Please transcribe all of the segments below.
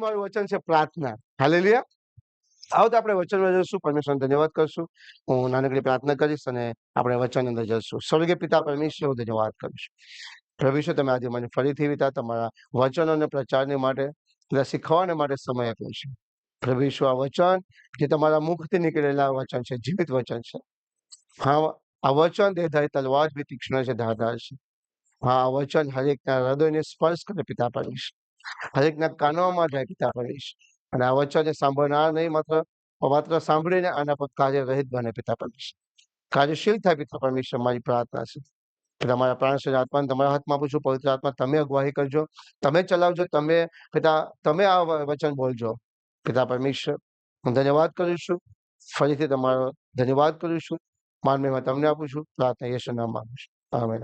આજનું મારું વચન છે પ્રાર્થના. હાલેલુયા. આવો તો આપણે વચનમાં જઈશું. પરમેશ્વરને ધન્યવાદ કરશું. હું નાનકડી પ્રાર્થના કરીશ અને આપણે વચન અંદર જઈશું. સ્વર્ગીય પિતા પરમેશ્વર, ધન્યવાદ કરીશું. પ્રભુ, તમે આજે મને ફરીથી વિતા તમારા વચનોને પ્રચારને માટે, શીખવાને માટે સમય આપ્યો છે. પ્રભુ, આ વચન જે તમારા મુખથી નીકળેલા વચન છે, જીવિત વચન છે. હા, આ વચન દેહધારી તલવાર બી તીક્ષ્ણ છે, ધારદાર છે. હા, આ વચન હરેકના હૃદયને સ્પર્શ કરે પિતા પરમેશ્વર, હરેકના કાનોમાં જાય પિતા પરમેશ્વર. અને આ વચનને સાંભળનાર નહીં માત્ર સાંભળીને આના પર કાર્ય રહિત બને પિતા પરમેશ્વર, કાર્યશીલ થાય પિતા પરમેશ્વર. મારી પ્રાર્થના છે કે તમારા પ્રાણ આત્માને તમારા હાથમાં આપું છું. પવિત્ર આત્મા, તમે અગવાહી કરજો, તમે ચલાવજો, તમે આ વચન બોલજો પિતા પરમેશ્વર. હું ધન્યવાદ કરું છું, ફરીથી તમારો ધન્યવાદ કરું છું. માનવીમાં તમને આપું છું. પ્રાર્થના યેસુ નામમાં આપું છું. આમેન.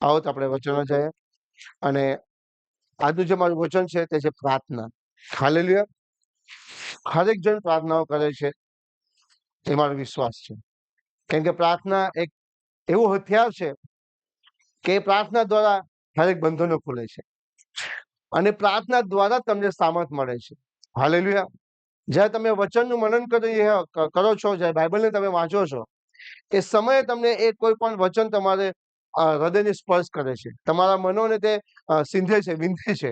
આવો તો આપણે વચનો જઈએ. અને આજનું જે મારું વચન છે તે છે પ્રાર્થના. હાલેલુયા. હરેક જણ પ્રાર્થનાઓ કરે છે, એ મારો વિશ્વાસ છે. કેમ કે પ્રાર્થના એક એવું હથિયાર છે કે પ્રાર્થના દ્વારા હરેક બંધનો ખુલે છે અને પ્રાર્થના દ્વારા તમને સામર્થ મળે છે. હાલેલુયા. જ્યારે તમે વચનનું મનન કરો છો, જ્યારે બાઇબલને તમે વાંચો છો, એ સમયે તમને એ કોઈ પણ વચન તમારે હૃદયને સ્પર્શ કરે છે, તમારા મનોને તે સિંધે છે, વિંધે છે.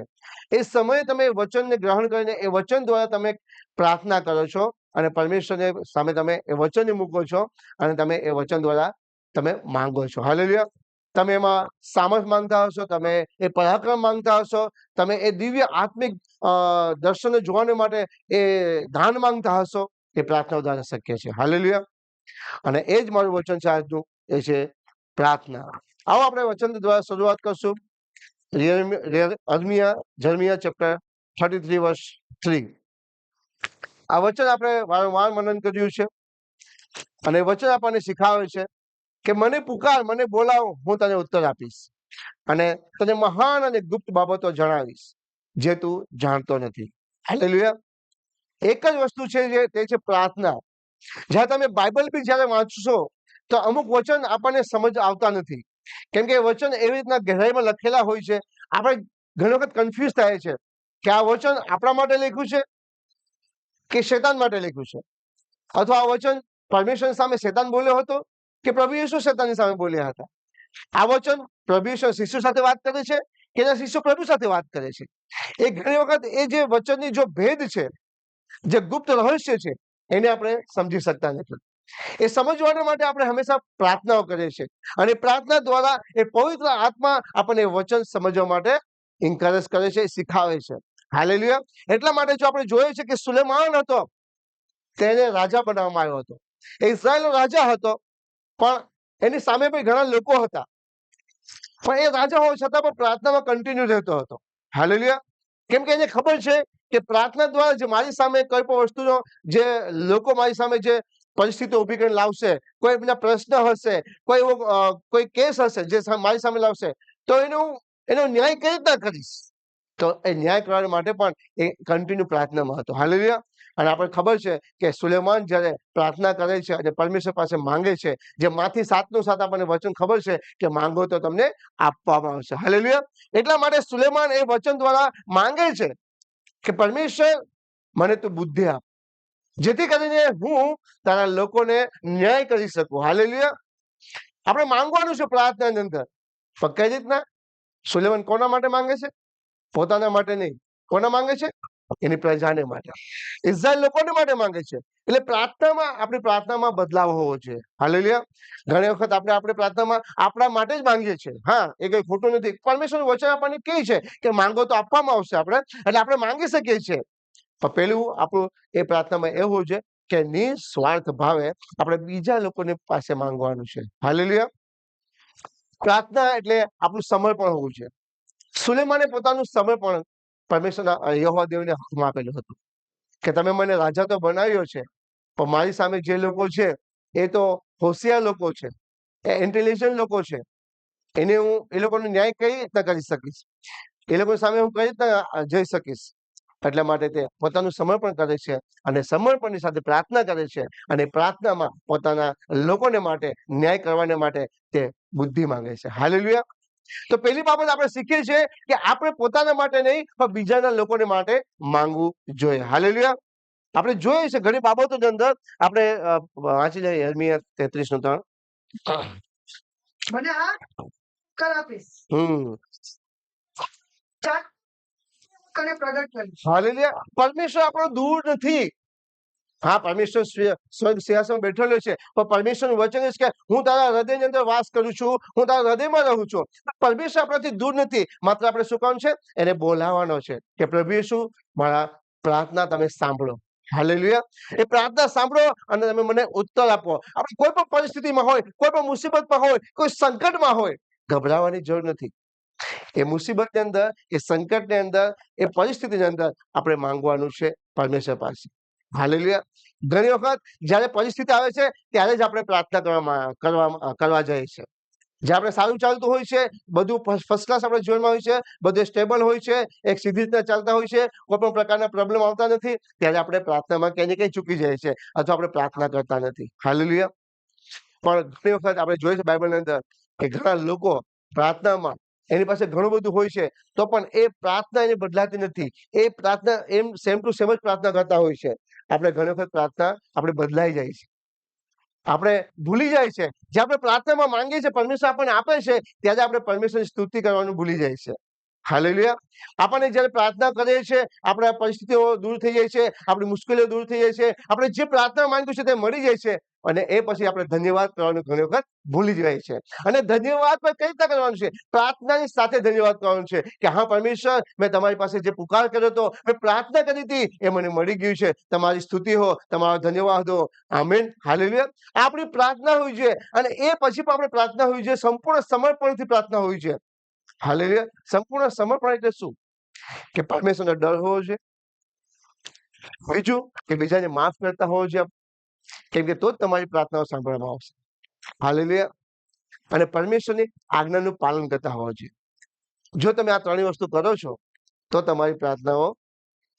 એ સમયે તમે વચનને ગ્રહણ કરીને એ વચન દ્વારા તમે પ્રાર્થના કરો છો અને પરમેશ્વરને સામે તમે એ વચનને મૂકો છો અને તમે એ વચન દ્વારા તમે માંગો છો. હાલેલુયા. તમે એમાં સામર્થ માંગતા હશો, તમે એ પરાક્રમ માંગતા હશો, તમે એ દિવ્ય આત્મિક દર્શનને જોવાને માટે એ દાન માંગતા હશો. એ પ્રાર્થના દ્વારા શક્ય છે. હાલેલુયા. અને એ જ મારું વચન છે આજનું, એ છે પ્રાર્થના. આવો આપણે વચન દ્વારા શરૂઆત કરશું. જર્મિયા ચેપ્ટર 33 વર્સ 3. આ વચન આપણે વારંવાર મનન કર્યું છે અને વચન આપણને શીખાવે છે કે મને પુકાર, મને બોલાવો, હું તને ઉત્તર આપીશ અને તને મહાન અને ગુપ્ત બાબતો જણાવીશ જે તું જાણતો નથી. હાલેલુયા. એક જ વસ્તુ છે તે છે પ્રાર્થના. જ્યારે તમે બાઇબલ બી જ્યારે વાંચશો તો અમુક વચન આપણને સમજ આવતા નથી, કેમ કે વચન એવી રીતના ગહેરાઈમાં લખેલા હોય છે. આપણે ઘણી વખત કન્ફ્યુઝ થાય છે કે આ વચન આપણા માટે લખ્યું છે કે શૈતાન માટે લખ્યું છે, અથવા આ વચન પરમેશ્વર સામે શૈતાન બોલ્યો હતો કે પ્રભુ યેસુ શૈતાનની સામે બોલ્યા હતા. આ વચન પ્રભુ યેસુ શિષ્યો સાથે વાત કરે છે કે એના શિષ્યો પ્રભુ સાથે વાત કરે છે. એ ઘણી વખત એ જે વચનની જો ભેદ છે, જે ગુપ્ત રહસ્ય છે, એને આપણે સમજી શકતા નથી. એ સમજવા માટે આપણે હંમેશા પ્રાર્થનાઓ કરીએ છીએ અને પ્રાર્થના દ્વારા એ પવિત્ર આત્મા આપણને વચન સમજવા માટે એન્કરેજ કરે છે, શીખાવે છે. હાલેલુયા. એટલા માટે જો આપણે જોઈએ છે કે સુલેમાન હતો, તેને રાજા બનાવવામાં આવ્યો હતો. એ ઇઝરાયલનો રાજા હતો, પણ એની સામે પણ ઘણા લોકો હતા, પણ એ રાજા હોવા છતાં પણ પ્રાર્થનામાં કન્ટિન્યુ રહેતો હતો. હાલેલુયા. કેમ કે એને ખબર છે કે પ્રાર્થના દ્વારા જે મારી સામે કોઈ પણ વસ્તુનો, જે લોકો મારી સામે જે પરિસ્થિતિ ઉભી કરીને લાવશે, કોઈ એમના પ્રશ્ન હશે, કોઈ કેસ હશે જે મારી સામે લાવશે, તો એનો ન્યાય કઈ રીતના કરીશ, તો એ ન્યાય કરવા માટે પણ એ કન્ટિન્યુ પ્રાર્થનામાં હતો. હાલેલુયા. અને આપણે ખબર છે કે સુલેમાન જ્યારે પ્રાર્થના કરે છે અને પરમેશ્વર પાસે માંગે છે, જે માંથી 7:7 આપણને વચન ખબર છે કે માંગો તો તમને આપવામાં આવશે. હાલેલુયા. એટલા માટે સુલેમાન એ વચન દ્વારા માંગે છે કે પરમેશ્વર, મને તું બુદ્ધિ આપ, જેથી કરીને હું તારા લોકોને ન્યાય કરી શકું. હાલેલુયા. આપણે માંગવાનું છે પ્રાર્થનાની અંદર, પણ કઈ રીતના? સુલેમાન કોના માટે માંગે છે? પોતાના માટે નહીં. કોના માંગે છે? એની પ્રજાને માટે, ઇઝરાયલ લોકોને માટે માંગે છે. એટલે આપણી પ્રાર્થનામાં બદલાવ હોવો જોઈએ. હાલેલુયા. ઘણી વખત આપણે પ્રાર્થનામાં આપણા માટે જ માંગીએ છીએ. હા, એ કઈ ખોટું નથી. પરમેશ્વરનું વચન આપણને કહે છે કે માંગો તો આપવામાં આવશે. એટલે આપણે માંગી શકીએ છીએ, પણ પેલું આપણું એ પ્રાર્થનામાં એવું છે કે નિસ્વાર્થ ભાવે આપણે બીજા લોકોની પાસે માંગવાનું છે. હાલેલુયા. પ્રાર્થના એટલે આપણું સમર્પણ હોવું છે. સુલેમાને પોતાનું સમર્પણ પરમેશ્વરના યહોવા દેવને હાથમાં આપેલું હતું કે તમે મને રાજા તો બનાવ્યો છે, પણ મારી સામે જે લોકો છે એ તો હોશિયાર લોકો છે, એ ઇન્ટેલિજન્ટ લોકો છે, એ લોકોનો ન્યાય કઈ રીતના કરી શકીશ, એ લોકો સામે હું કઈ રીતના જઈ શકીશ. એટલા માટે તે પોતાનું સમર્પણ કરે છે અને સમર્પણની સાથે પ્રાર્થના કરે છે અને પ્રાર્થનામાં પોતાના લોકોને માટે ન્યાય કરવાને માટે તે બુદ્ધિ માંગે છે. હાલેલુયા. તો પહેલી બાબત આપણે શીખીએ છીએ કે આપણે પોતાના માટે નહીં પણ બીજાના લોકોને માટે માંગવું જોઈએ. હાલેલુયા. આપણે જોઈએ છે ઘણી બાબતોની અંદર આપણે વાંચી લઈએ યર્મિયા 33:3. મને આ કર આપીશ કને પ્રગટ કરીશ. હાલેલુયા. પરમેશ્વર આપણો દૂર નથી. હા, પરમેશ્વર સ્વર્ગ સિંહાસન બેઠેલો છે, પણ પરમેશ્વરનું વચન છે કે હું તારા હૃદયની અંદર વાસ કરું છું, હું તારા હૃદયમાં રહું છું. પરમેશ્વર આપણાથી દૂર નથી, માત્ર આપણે શું કામ છે? એને બોલાવવાનો છે કે પ્રભુ યેસુ મારા પ્રાર્થના તમે સાંભળો. હાલેલુયા. એ પ્રાર્થના સાંભળો અને તમે મને ઉત્તર આપો. આપણે કોઈ પણ પરિસ્થિતિમાં હોય, કોઈ પણ મુસીબતમાં હોય, કોઈ સંકટમાં હોય, ગભરાવાની જરૂર નથી. એ મુસીબતની અંદર, એ સંકટની અંદર, એ પરિસ્થિતિની અંદર આપણે માંગવાનું છે પરમેશ્વર પાસે. હાલેલુયા. ઘણી વખત જ્યારે પરિસ્થિતિ આવે છે ત્યારે જ આપણે પ્રાર્થના કરવા જઈએ છીએ. જે આપણે સારું ચાલતું હોય છે, બધું ફર્સ્ટ ક્લાસ આપણા જીવનમાં હોય છે, બધું સ્ટેબલ હોય છે, એક સીધી રીતના ચાલતા હોય છે, કોઈ પણ પ્રકારના પ્રોબ્લેમ આવતા નથી, ત્યારે આપણે પ્રાર્થનામાં ક્યાંય ને ક્યાંય ચૂકી જાય છે અથવા આપણે પ્રાર્થના કરતા નથી. હાલેલુયા. પણ ઘણી વખત આપણે જોઈએ છે બાઇબલની અંદર કે ઘણા લોકો પ્રાર્થનામાં એની પાસે ઘણું બધું હોય છે તો પણ એ પ્રાર્થના એને બદલાતી નથી. એ પ્રાર્થના એમ સેમ ટુ સેમ જ પ્રાર્થના કરતા હોય છે. આપણે ઘણી વખત પ્રાર્થના આપણે બદલાઈ જાય છે, આપણે ભૂલી જાય છે. જે આપણે પ્રાર્થનામાં માંગીએ છીએ, પરમેશ્વર આપણને આપે છે, ત્યારે આપણે પરમેશ્વરની સ્તુતિ કરવાનું ભૂલી જાય છે. હાલેલુયા. આપણને જ્યારે પ્રાર્થના કરીએ છીએ, આપણા પરિસ્થિતિઓ દૂર થઈ જાય છે, આપણી મુશ્કેલીઓ દૂર થઈ જાય છે, આપણે જે પ્રાર્થના માંગ્યું છે તે મળી જાય છે, અને એ પછી આપણે ધન્યવાદ કરવાનું ઘણી વખત ભૂલી જાય છે. અને ધન્યવાદ પણ કઈ રીતે કરવાનું છે? પ્રાર્થનાની સાથે ધન્યવાદ કરવાનું છે કે હા પરમેશ્વર, મેં તમારી પાસે જે પુકાર કર્યો હતો, મેં પ્રાર્થના કરી હતી, એ મને મળી ગયું છે. તમારી સ્તુતિ હો, તમારો ધન્યવાદ હો. આમેન. હાલેલુયા. આપણી પ્રાર્થના હોવી જોઈએ, અને એ પછી પણ આપણે પ્રાર્થના હોવી જોઈએ, સંપૂર્ણ સમર્પણથી પ્રાર્થના હોવી જોઈએ. હાલેલુયા. સંપૂર્ણ સમર્પણ એટલે શું? કે પરમેશ્વરનો ડર હોવો જોઈએ. બીજું કે બીજાને માફ કરતા હોવો જોઈએ, કેમ કે તો જ તમારી પ્રાર્થનાઓ સાંભળવામાં આવશે. હાલેલુયા. અને પરમેશ્વરની આજ્ઞાનું પાલન કરતા હોવા જોઈએ. જો તમે આ ત્રણેય વસ્તુ કરો છો તો તમારી પ્રાર્થનાઓ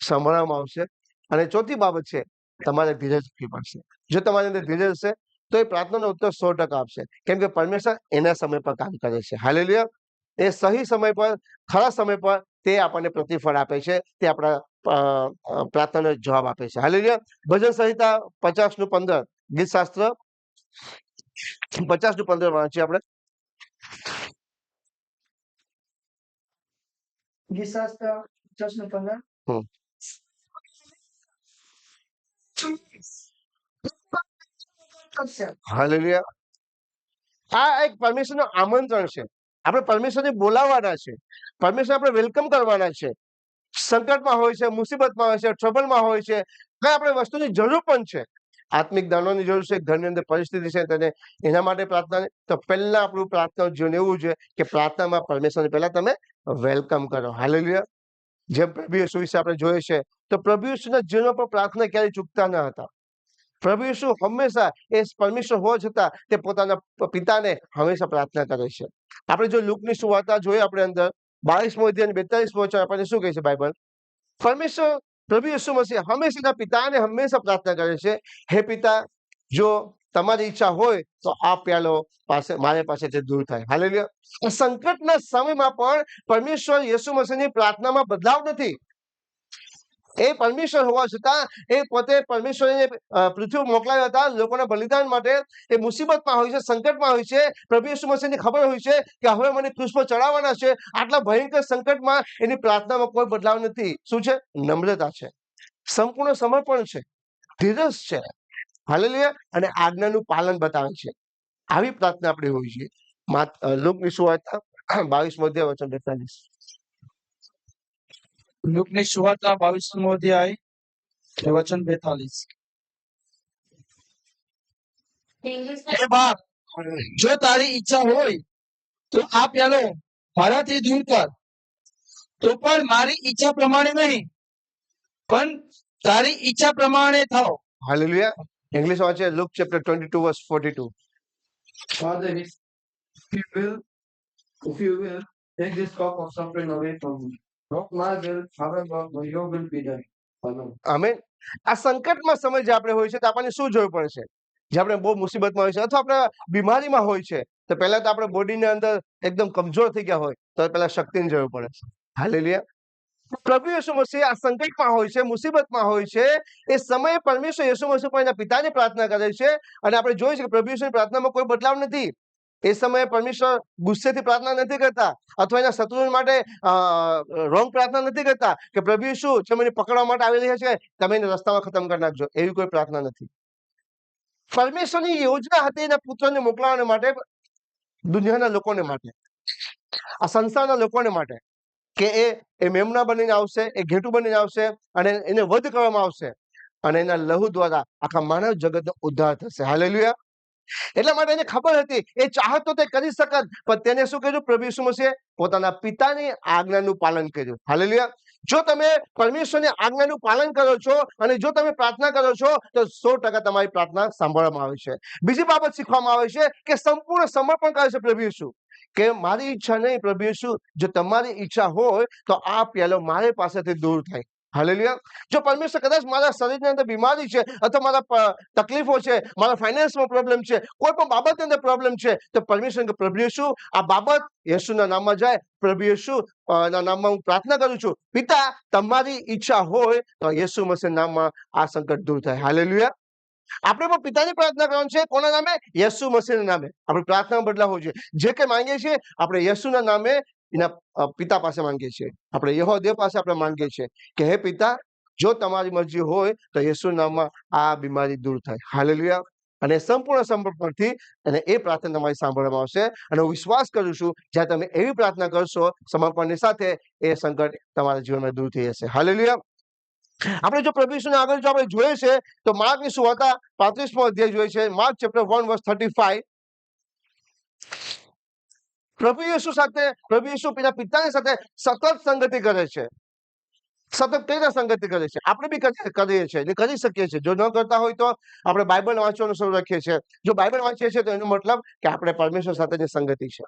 સાંભળવામાં આવશે. અને ચોથી બાબત છે, તમારે ધીરજ રાખવી પડશે. જો તમારી અંદર ધીરજ હશે તો એ પ્રાર્થનાનો ઉત્તર 100% આપશે, કેમ કે પરમેશ્વર એના સમય પર કામ કરે છે. હાલેલુયા. એ સહી સમય પર, ખરા સમય પર તે આપણને પ્રતિફળ આપે છે, તે આપણા પ્રાર્થનાનો જવાબ આપે છે. હાલેલુયા. ભજન સંહિતા 50:15, ગીત શાસ્ત્ર 50:15 વાંચીએ આપણે. ગીત શાસ્ત્ર 50:15. હાલેલુયા. આ એક પરમેશ્વરનું આમંત્રણ છે. આપણે પરમેશ્વરને બોલાવવાના છે, પરમેશ્વર આપણે વેલકમ કરવાના છે. સંકટમાં હોય છે, મુસીબતમાં હોય છે, ટ્રબલમાં હોય છે, કઈ આપણે વસ્તુની જરૂર પણ છે. આત્મિક દાનોની જરૂર છે, ઘરની અંદર પરિસ્થિતિ છે, તેને એના માટે પ્રાર્થના. તો પહેલા આપણું પ્રાર્થના જીવન એવું છે કે પ્રાર્થનામાં પરમેશ્વરને પહેલા તમે વેલકમ કરો. હાલેલુયા. જેમ પ્રભુ યેસુ વિશે આપણે જોઈએ છે તો પ્રભુ યેસુના જીવન પર પ્રાર્થના ક્યારેય ચૂકતા ન હતા. પ્રભુ યેસુ હંમેશા એ પરમેશ્વર હોવા છતાં તે પોતાના પિતાને હંમેશા પ્રાર્થના કરે છે. આપણે જો લુકની સુવાર્તા જોઈએ, આપણે અંદર 22મો અધ્યાય અને 42મો વચન આપણને શું કહે છે બાઇબલ? પરમેશ્વર પ્રભુ યેસુ મસીહ હંમેશા પિતાને હંમેશા પ્રાર્થના કરે છે, હે પિતા, જો તમારી ઈચ્છા હોય તો આ પ્યાલો મારી પાસેથી દૂર થાય. હાલેલુયા. સંકટના સમયમાં પણ પરમેશ્વર યેસુ મસીહની પ્રાર્થનામાં બદલાવ નથી. એ પરમેશ્વર હોવા છતાં એ પોતે પરમેશ્વરને પૃથ્વી મોકલાવ્યા હતા લોકોના બલિદાન માટે. એ મુસીબતમાં હોય છે, સંકટમાં હોય છે. પ્રભુ યેસુ મસીહને ખબર હોય છે કે હવે મને ક્રૂસ પર ચડાવવાના છે. આટલા ભયંકર સંકટમાં એની પ્રાર્થનામાં કોઈ બદલાવ નથી. શું છે? નમ્રતા છે, સંપૂર્ણ સમર્પણ છે, ધીરજ છે. હાલેલુયા. અને આજ્ઞાનું પાલન બતાવે છે. આવી પ્રાર્થના આપણે હોવી જોઈએ. લુકની સુવાર્તા 22મો અધ્યાય વચન 42. લુકની સુવાર્તા 22મો અધ્યાય વચન 42. હે બાપ, જો તારી ઈચ્છા હોય તો આ પ્યાલો મારાથી દૂર કર, તો પણ મારી ઈચ્છા પ્રમાણે નહીં, પણ તારી ઈચ્છા પ્રમાણે થાવ. હાલેલુયા. ઇંગ્લિશ વાંચે look chapter 22:42. Father, if you will, take this cup of suffering away from me. Not my will, however, but your will be done. Amen. Amen. આ સંકટમાં સમય જે આપણે હોય છે તો આપણને શું જોવું પડે છે? જે આપણે બહુ મુસીબતમાં હોય છે અથવા આપણે બીમારીમાં હોય છે, તો પહેલા તો આપણે બોડીની અંદર એકદમ કમજોર થઈ ગયા હોય તો પહેલા શક્તિની જરૂર પડે છે. હાલેલુયા. પ્રભુ યેસુ મસીહ આ સંકટમાં હોય છે, મુસીબતમાં હોય છે, એ સમયે પરમેશ્વર યેસુ મસીહ પર એના પિતાની પ્રાર્થના કરે છે. અને આપણે જોઈએ છીએ કે પ્રભુ યેસુની પ્રાર્થનામાં કોઈ બદલાવ નથી. એ સમયે પરમેશ્વર ગુસ્સેથી પ્રાર્થના નથી કરતા અથવા એના શત્રુ માટે રોંગ પ્રાર્થના નથી કરતા કે પ્રભુ યેસુ જે મને પકડવા માટે આવી રહ્યા છે તમે એને રસ્તામાં ખતમ કરી નાખજો. એવી કોઈ પ્રાર્થના નથી. પરમેશ્વરની યોજના હતી એના પુત્રને મોકલાવવા માટે, દુનિયાના લોકોને માટે, આ સંસારના લોકોને માટે, કે એ મેમના બનીને આવશે, એ ઘેટું બનીને આવશે અને એને વધ કરવામાં આવશે અને એના લહુ દ્વારા આખા માનવ જગતનો ઉદ્ધાર થશે. હાલેલુયા. એટલા માટે એને ખબર હતી, એ ચાહત તો તે કરી શકત, પણ તેને શું કર્યું? પ્રભુ યેસુ મસીહે પોતાના પિતાની આજ્ઞાનું પાલન કર્યું. હાલેલુયા. જો તમે પરમેશ્વરની આજ્ઞાનું પાલન કરો છો અને જો તમે પ્રાર્થના કરો છો તો 100% તમારી પ્રાર્થના સાંભળવામાં આવે છે. બીજી બાબત શીખવામાં આવે છે કે સંપૂર્ણ સમર્પણ કરે છે પ્રભુ યેસુ, કે મારી ઈચ્છા નહીં પ્રભુ યેસુ, જો તમારી ઈચ્છા હોય તો આ પ્યાલો મારી પાસેથી દૂર થાય. હાલેલુયા. જો પરમેશ્વર કદાચ મારા શરીરની અંદર બીમારી છે અથવા મારા તકલીફો છે, મારા ફાઇનાન્સમાં પ્રોબ્લેમ છે, કોઈ પણ બાબતની અંદર પ્રોબ્લેમ છે, તો પરમેશ્વર કે પ્રભુ યેસુ આ બાબત યેસુના નામમાં જાય. પ્રભુ યેસુ ના નામમાં હું પ્રાર્થના કરું છું, પિતા તમારી ઈચ્છા હોય તો યેસુ મસીહના નામમાં આ સંકટ દૂર થાય. હાલેલુયા. આપણે પણ પિતાની પ્રાર્થના કરવાની છે. કોના નામે? યેસુ મસીહના નામે. આપણે પ્રાર્થનામાં બદલાવ હોવો જોઈએ. જે કંઈ માંગીએ છીએ આપણે યેસુના નામે એના પિતા પાસે માંગીએ છીએ. આપણે યહોવા પાસે આપણે માંગીએ છીએ કે હે પિતા, જો તમારી મરજી હોય તો યેસુના નામમાં આ બીમારી દૂર થાય. હાલેલુયા. અને સંપૂર્ણ સમર્પણથી અને એ પ્રાર્થના તમારી સાંભળવામાં આવશે. અને હું વિશ્વાસ કરું છું જ્યાં તમે એવી પ્રાર્થના કરશો સમર્પણની સાથે, એ સંકટ તમારા જીવનમાં દૂર થઈ જશે. હાલેલુયા. આપણે જો પ્રભુ યેસુને આગળ જો આપણે જોઈએ છે તો માર્કની સુવાર્તા 35મો અધ્યાય જોઈએ છે. Mark chapter 1:35. પ્રભુ યેસુ એના પિતાની સાથે સતત સંગતિ કરે છે. સતત કઈ રીતે સંગતિ કરે છે? આપણે બી કરીએ છીએ, એટલે કરી શકીએ છીએ. જો ન કરતા હોય તો આપણે બાઇબલ વાંચવાનું શરૂ રાખીએ છીએ. જો બાઇબલ વાંચીએ છીએ તો એનો મતલબ કે આપણે પરમેશ્વર સાથેની સંગતિ છે.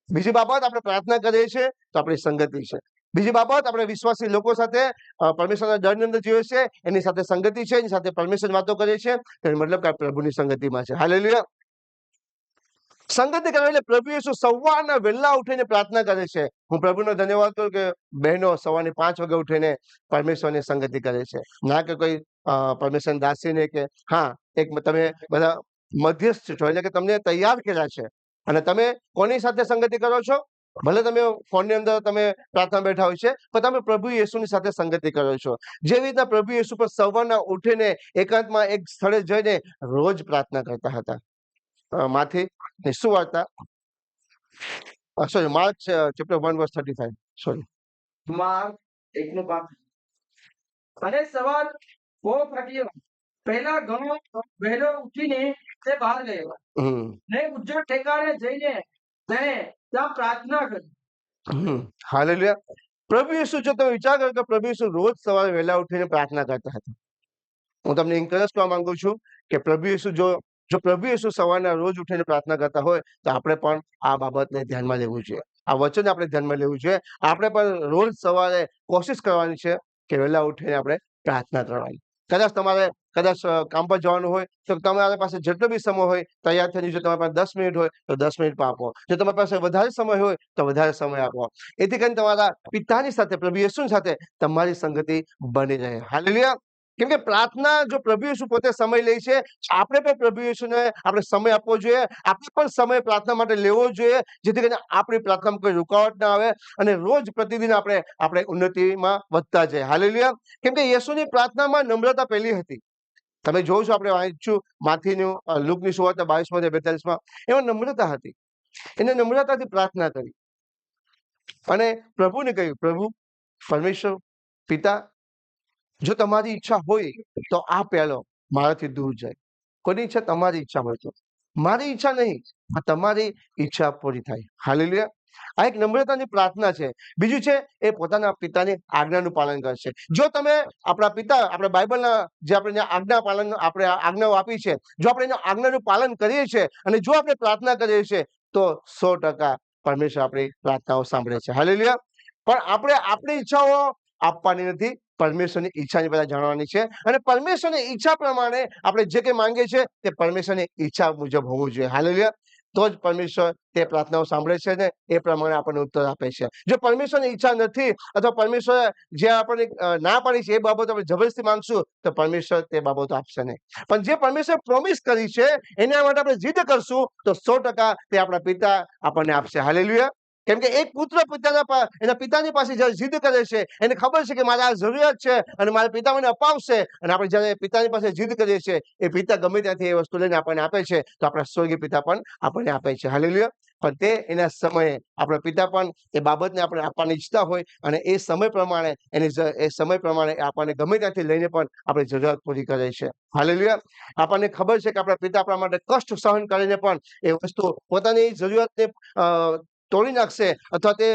બીજી બાબત, આપણે પ્રાર્થના કરીએ છીએ તો આપણી સંગતિ છે. બીજી બાબત, આપણે વિશ્વાસી લોકો સાથે પરમેશ્વરના ડરની અંદર જીવે છે, એની સાથે સંગતિ છે, એની સાથે પરમેશ્વર વાતો કરીએ છીએ, તેનો મતલબ કે પ્રભુની સંગતિમાં છે. હાલેલુયા. સંગતિ કરવા એટલે પ્રભુ યેસુ સવારના વહેલા ઉઠીને પ્રાર્થના કરે છે. હું પ્રભુનો ધન્યવાદ કરું કે બહેનો સવારની 5 વાગે ઉઠીને પરમેશ્વરની સંગતિ કરે છે. ના કે કોઈ પરમેશ્વર દાસીને કે હા એક તમે બધા મધ્યસ્થ છો, એટલે કે તમને તૈયાર કર્યા છે અને તમે કોની સાથે સંગતિ કરો છો? ભલે તમે ફોનની અંદર તમે પ્રાર્થના બેઠા હોય છે, પણ તમે પ્રભુ યેસુની સાથે સંગતિ કરો છો. જેવી રીતના પ્રભુ યેસુ પર સવારના ઉઠીને એકાંતમાં એક સ્થળે જઈને રોજ પ્રાર્થના કરતા હતા. માથી સુવાર્તા sorry Mark chapter 1:35. Sorry, Mark 1:5. અને સવાર બહુ ફાટ્યો, પહેલા ઘણો વહેલો ઉઠીને તે બહાર ગયો ને ઉજ્જડ ઠેકાણે જઈને તેણે ત્યાં પ્રાર્થના કરી. હાલેલુયા. પ્રભુ યેસુ, જો તમે વિચાર કરો કે પ્રભુ યેસુ રોજ સવારે વહેલા ઉઠીને પ્રાર્થના કરતા હતા. હું તમને એન્કરેજ કરવા માંગુ છું કે પ્રભુ યેસુ જો પ્રભુ યેસુ સવારના રોજ ઉઠીને પ્રાર્થના કરતા હોય તો આપણે પણ આ બાબતને ધ્યાનમાં લેવું જોઈએ. આ વચન આપણે ધ્યાનમાં લેવું જોઈએ. આપણે પણ રોજ સવારે કોશિશ કરવાની છે કે વહેલા ઉઠીને આપણે પ્રાર્થના કરવાની. કદાચ કામ પર જવાનું હોય તો તમારી પાસે જેટલો બી સમય હોય તૈયાર થઈને, જો તમારી પાસે 10 મિનિટ હોય તો 10 મિનિટ આપો. જો તમારી પાસે વધારે સમય હોય તો વધારે સમય આપો. એથી કરીને તમારા પિતાની સાથે, પ્રભુ યેસુની સાથે તમારી સંગતિ બની રહે. હાલેલુયા. કેમ કે પ્રાર્થના જો પ્રભુ યેસુ પોતે સમય લે છે, આપણે પણ પ્રભુ યેસુને આપણે સમય આપવો જોઈએ. આપણે પણ સમય પ્રાર્થના માટે લેવો જોઈએ, જેથી કરીને આપણી પ્રાર્થનામાં કોઈ રૂકાવટ ના આવે અને રોજ પ્રતિદિન આપણે ઉન્નતિમાં વધતા જઈએ. હાલેલુયા. કેમ કે યેસુની પ્રાર્થનામાં નમ્રતા પહેલી હતી. તમે જોવો છો, આપણે વાંચ્યું માથીનું લુકની સુવાર્તા 22:42, એમાં નમ્રતા હતી. એને નમ્રતાથી પ્રાર્થના કરી અને પ્રભુને કહ્યું, પ્રભુ પરમેશ્વર પિતા, જો તમારી ઈચ્છા હોય તો આ પ્યાલો મારાથી દૂર જાય. કોની ઈચ્છા? તમારી ઈચ્છા હોય તો. મારી ઈચ્છા નહીં, તમારી ઈચ્છા પૂરી થાય. હાલેલુયા. આ એક નમ્રતાની પ્રાર્થના છે. બીજું છે, એ પોતાના પિતાની આજ્ઞાનું પાલન કરશે. જો તમે આપણા પિતા, આપણે બાઇબલના જે આપણે આજ્ઞાઓ આપી છે, જો આપણે એના આજ્ઞાનું પાલન કરીએ છીએ અને જો આપણે પ્રાર્થના કરીએ છીએ તો 100% પરમેશ્વર આપણી પ્રાર્થનાઓ સાંભળે છે. હાલેલુયા. પણ આપણે આપણી ઈચ્છાઓ આપવાની નથી, પરમેશ્વરની ઈચ્છાની બધા જાણવાની છે. અને પરમેશ્વરની ઈચ્છા પ્રમાણે આપણે જે કંઈ માંગીએ છીએ તે પરમેશ્વરની ઈચ્છા મુજબ હોવું જોઈએ. હાલેલુયા. તો જ પરમેશ્વર તે પ્રાર્થનાઓ સાંભળે છે ને એ પ્રમાણે આપણને ઉત્તર આપે છે. જો પરમેશ્વરની ઈચ્છા નથી અથવા પરમેશ્વર જે આપણને ના પાડી છે એ બાબતો આપણે જબરજસ્તી માંગશું તો પરમેશ્વર તે બાબતો આપશે નહીં. પણ જે પરમેશ્વર પ્રોમિસ કરી છે એના માટે આપણે જીદ કરશું તો 100% તે આપણા પિતા આપણને આપશે. હાલેલુયા. કેમ કે એક પુત્ર એના પિતાની પાસે જયારે જીદ કરે છે એને ખબર છે કે મારે આ જરૂરિયાત છે અને મારા પિતા મને અપાવશે, અને આપણે જયારે પિતાની પાસે જીદ કરીએ છીએ એ પિતા ગમે ત્યાંથી એ વસ્તુ લઈને આપણને આપે છે તો આપણા સ્વર્ગીય પિતા પણ આપણને આપે છે. હાલેલુયા. પણ તે એના સમયે આપણા પિતા પણ એ બાબતને આપણે આપવાની ઈચ્છતા હોય અને એ સમય પ્રમાણે એ સમય પ્રમાણે આપણને ગમે ત્યાંથી લઈને પણ આપણી જરૂરિયાત પૂરી કરે છે. હાલેલુયા. આપણને ખબર છે કે આપણા પિતા આપણા માટે કષ્ટ સહન કરીને પણ એ વસ્તુ પોતાની જરૂરિયાતને તોડી નાખશે અથવા તે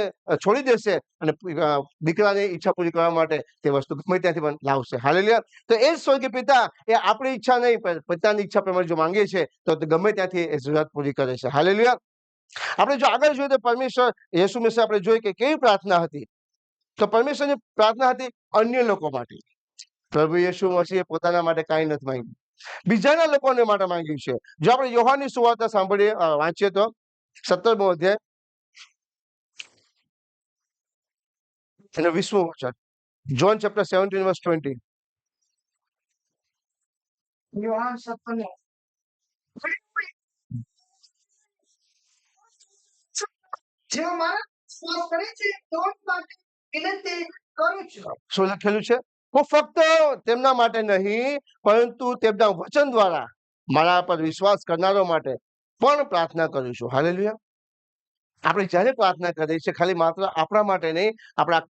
છોડી દેશે અને દીકરાની ઈચ્છા પૂરી કરવા માટે તે વસ્તુ ગમે ત્યાંથી પણ લાવશે. હાલેલુયા. તો એ જ સ્વર્ગીય પિતા એ આપણી ઈચ્છા નહીં પણ પિતાની ઈચ્છા પ્રમાણે જો માંગીએ છીએ તો ગમે ત્યાંથી એ જરૂરિયાત પૂરી કરે છે. હાલેલુયા. આપણે જો આગળ જોઈએ તો પરમેશ્વર યેસુ મસીહ આપણે જોઈએ કે કેવી પ્રાર્થના હતી. તો પરમેશ્વરની પ્રાર્થના હતી અન્ય લોકો માટે. પ્રભુ યેસુ મસીહે પોતાના માટે કાંઈ નથી માંગ્યું, બીજાના લોકોને માટે માંગ્યું છે. જો આપણે યોહાનની સુવાર્તા સાંભળીએ વાંચીએ તો 17મો અધ્યાય અને 20મું વચન, John chapter 17 verse 20. યોહાન 17 જેઓ મારા વિશ્વાસ કરે છે તેઓ માટે વિનંતી કરું છું. શું લખેલું છે? હું ફક્ત તેમના માટે નહીં પરંતુ તેમના વચન દ્વારા મારા પર વિશ્વાસ કરનારો માટે પણ પ્રાર્થના કરું છું. હાલેલુયા. આપણે જ્યારે પ્રાર્થના કરીએ છીએ ખાલી માત્ર આપણા માટે નહીં, આપણા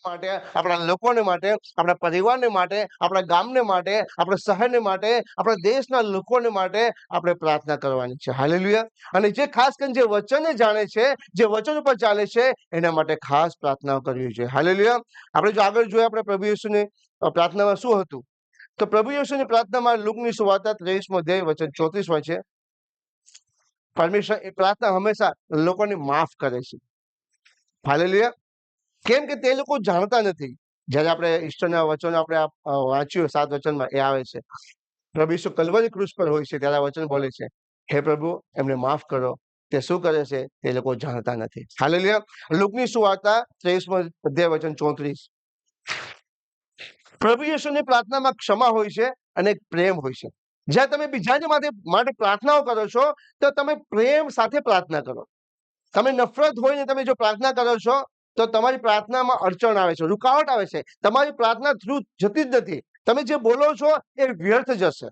માટે, આપણા લોકોને માટે, આપણા પરિવારને માટે, આપણા ગામને માટે, આપણા શહેરને માટે, આપણા દેશના લોકોને માટે આપણે પ્રાર્થના કરવાની છે. હાલેલુયા. અને જે ખાસ કરીને જે વચનને જાણે છે, જે વચન ઉપર ચાલે છે એના માટે ખાસ પ્રાર્થનાઓ કરવી જોઈએ. હાલેલુયા. આપણે જો આગળ જોઈએ આપણે પ્રભુ યેસુની પ્રાર્થનામાં શું હતું તો પ્રભુ યેસુની પ્રાર્થનામાં લુકની સુવાર્તા 23મો અધ્યાય વચન 34 હોય છે. પરમેશ્વર એ પ્રાર્થના હંમેશા લોકોને માફ કરે છે. હાલેલુયા. કેમ કે તે લોકો જાણતા નથી. જયારે આપણે ઈશ્વરના વચનો આપણે વાંચ્યું 7 વચનમાં એ આવે છે પ્રભુ ઈસુ કલ્વરી ક્રુસ પર હોય છે ત્યારે આ વચન બોલે છે, હે પ્રભુ એમને માફ કરો, તે શું કરે છે તે લોકો જાણતા નથી. હાલેલુયા. લુકની સુવાર્તા 23મો અધ્યાય વચન 34. પ્રભુ યેસુની પ્રાર્થનામાં ક્ષમા હોય છે અને પ્રેમ હોય છે. જ્યાં તમે બીજાને માટે પ્રાર્થનાઓ કરો છો તો તમે પ્રેમ સાથે પ્રાર્થના કરો. તમે નફરત હોઈને તમે જો પ્રાર્થના કરો છો તો તમારી પ્રાર્થનામાં અડચણ આવે છે, રૂકાવટ આવે છે. તમારી પ્રાર્થના થ્રુ જતી જ નથી. તમે જે બોલો છો એ વ્યર્થ જશે.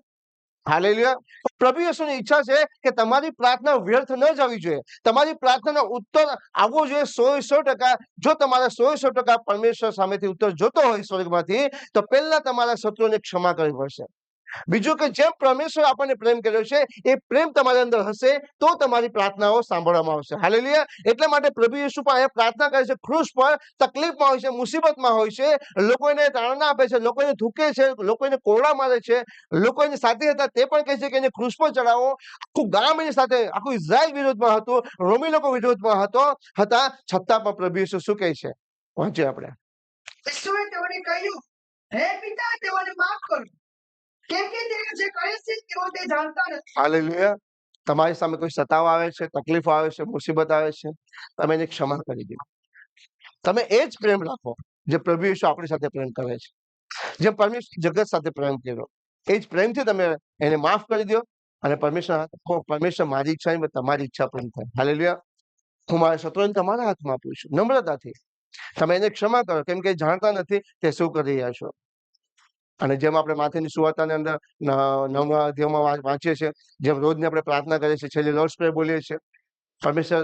હાલેલુયા. પ્રભુ યેસુની ઈચ્છા છે કે તમારી પ્રાર્થના વ્યર્થ ન જવી જોઈએ. તમારી પ્રાર્થનાનો ઉત્તર આવવો જોઈએ 100%. જો તમારા 100% પરમેશ્વર સામેથી ઉત્તર જોતો હોય સ્વર્ગમાંથી તો પહેલા તમારા શત્રુઓને ક્ષમા કરવી પડશે. બીજું કે જેમ પરમેશ્વર આપણને પ્રેમ કર્યો છે એ પ્રેમ તમારી અંદર હશે તો તમારી પ્રાર્થનાઓ સાંભળવામાં આવશે. હાલેલુયા. એટલા માટે પ્રભુ યેસુ પણ અહીંયા પ્રાર્થના કરે છે. ક્રુસ પર તકલીફમાં હોય છે, મુસીબતમાં હોય છે, લોકો એને તારણા આપે છે, લોકો એને થૂકે છે, લોકો એને કોરડા મારે છે, લોકો એની સાથે હતા તે પણ કહે છે કે એને ક્રુસ પર ચડાવો. આખું ગામ એની સાથે, આખું ઇઝરાયલ વિરોધમાં હતું, રોમી લોકો વિરોધમાં હતા, છતાં પણ પ્રભુ યેસુ શું કહે છે? વાંચીએ આપણે. ઈશ્વરે તેઓને કહ્યું, હે પિતા તેઓને માફ કરો કેમ કે તેઓ જે કરે છે તેઓ તે જાણતા નથી. હાલેલુયા. તમારી સામે કોઈ સતાવ આવે છે, તકલીફ આવે છે, મુસીબત આવે છે, તમે એને ક્ષમા કરી દો. તમે એ જ પ્રેમ રાખો જે પ્રભુ યેસુ આપણી સાથે પ્રેમ કરે છે, જે પરમેશ્વર જગત સાથે પ્રેમ કર્યો એ જ પ્રેમથી તમે એને માફ કરી દો અને પરમેશ્વર મારી ઈચ્છા નહીં તમારી ઈચ્છા પૂરી થાય. હાલેલુયા. હું મારા શત્રુને તમારા હાથમાં આપું છું. નમ્રતાથી તમે એને ક્ષમા કરો કેમ કે જાણતા નથી તે શું કરી રહ્યા છો. અને જેમ આપણે માથેની સુવાર્તાની અંદર 9મા અધ્યાયમાં વાંચીએ છીએ, જેમ રોજની આપણે પ્રાર્થના કરીએ છીએ, છેલ્લે લોર્ડ્સ પ્રેયર બોલીએ છીએ, પરમેશ્વર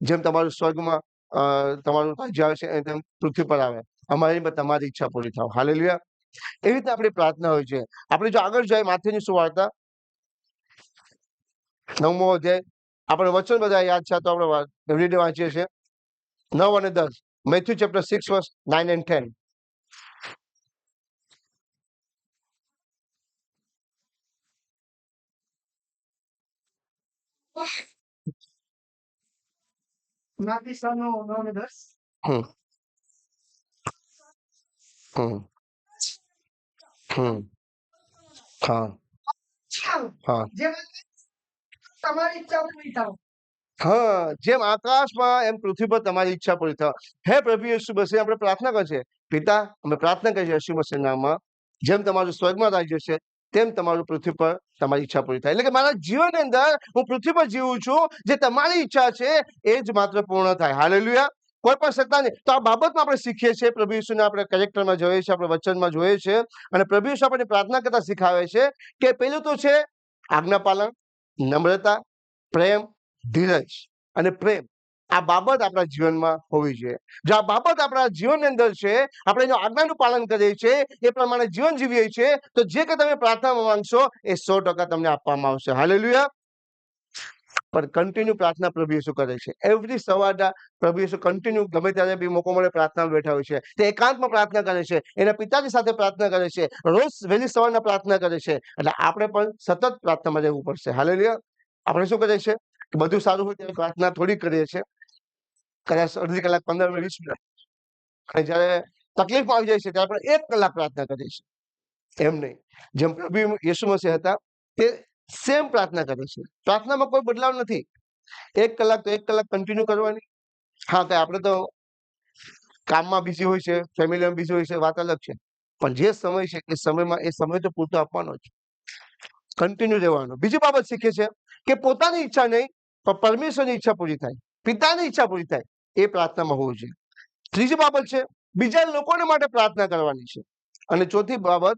જેમ તમારું સ્વર્ગમાં તમારું રાજ્ય આવે છે તેમ પૃથ્વી પર આવે, અમારી તમારી ઈચ્છા પૂરી થાવ. હાલેલુયા. એવી રીતે આપણી પ્રાર્થના હોય છે. આપણે જો આગળ જાય માથેની સુવાર્તા 9મો અધ્યાય, આપણે વચન બધા યાદ છે તો આપણે એવરીડે વાંચીએ છીએ 9 અને 10. Matthew chapter 6 verse 9 and 10. માથી 9 અને 10. હમ હમ હમ હા હા જે તમારી ઈચ્છા પૂરી થાય. હા, જેમ આકાશમાં એમ પૃથ્વી પર તમારી ઈચ્છા પૂરી થાય. હે પ્રભુ યેસુ મસીહ, આપણે પ્રાર્થના કરીએ છીએ, પિતા અમે પ્રાર્થના કરીએ છીએ યેસુ મસીહના નામમાં, જેમ તમારું સ્વર્ગમાં રાજ્ય છે તેમ તમારું પૃથ્વી પર તમારી ઈચ્છા પૂરી થાય. એટલે કે મારા જીવનની અંદર હું પૃથ્વી પર જીવું છું, જે તમારી ઈચ્છા છે એ જ માત્ર પૂર્ણ થાય. હાલેલુયા. કોઈ પણ સત્તા નહીં. તો આ બાબતમાં આપણે શીખીએ છીએ, પ્રભુ યેસુને આપણે કેરેક્ટરમાં જોઈએ છીએ, આપણે વચનમાં જોઈએ છીએ, અને પ્રભુ યેસુ આપણને પ્રાર્થના કરતા શીખાવે છે કે પેલું તો છે આજ્ઞા પાલન, નમ્રતા, પ્રેમ, ધીરજ અને પ્રેમ. આ બાબત આપણા જીવનમાં હોવી જોઈએ. જો આ બાબત આપણા જીવનની અંદર છે, આપણે એનો આજ્ઞાનું પાલન કરીએ છીએ, એ પ્રમાણે જીવન જીવીએ છીએ, તો જે કે તમે પ્રાર્થનામાં માંગશો એ 100% તમને આપવામાં આવશે. હાલેલુયા. પણ કન્ટિન્યુ પ્રાર્થના પ્રભુ યેસુ કરે છે. એવરી સવારના પ્રભુ યેસુ કન્ટિન્યુ ગમે ત્યારે બી મોકો મળે પ્રાર્થનામાં બેઠા હોય છે. તે એકાંતમાં પ્રાર્થના કરે છે, એના પિતાજી સાથે પ્રાર્થના કરે છે, રોજ વહેલી સવારના પ્રાર્થના કરે છે. એટલે આપણે પણ સતત પ્રાર્થનામાં રહેવું પડશે. હાલેલુયા. આપણે શું કરીએ છીએ કે બધું સારું હોય ત્યારે પ્રાર્થના થોડી કરીએ છીએ, કદાચ અડધી કલાક, 15 મિનિટ, 20 મિનિટ. અને જ્યારે તકલીફ આવી જાય છે ત્યારે આપણે 1 કલાક પ્રાર્થના કરીએ છીએ. એમ નહીં, જેમ પ્રભુ યેસુ મસીહ હતા તે સેમ પ્રાર્થના કરે છે. પ્રાર્થનામાં કોઈ બદલાવ નથી. 1 કલાક તો 1 કલાક કન્ટિન્યુ કરવાની. હા, કે આપણે તો કામમાં બિઝી હોય છે, ફેમિલીમાં બિઝી હોય છે, વાત અલગ છે. પણ જે સમય છે એ સમયમાં એ સમય તો પૂરતો આપવાનો જ, કન્ટિન્યુ રહેવાનો. બીજી બાબત શીખે છે કે પોતાની ઈચ્છા નહીં પણ પરમેશ્વરની ઈચ્છા પૂરી થાય, પિતાની ઈચ્છા પૂરી થાય, એ પ્રાર્થનામાં હોવું જોઈએ. ત્રીજી બાબત છે બીજા લોકોને માટે પ્રાર્થના કરવાની છે. અને ચોથી બાબત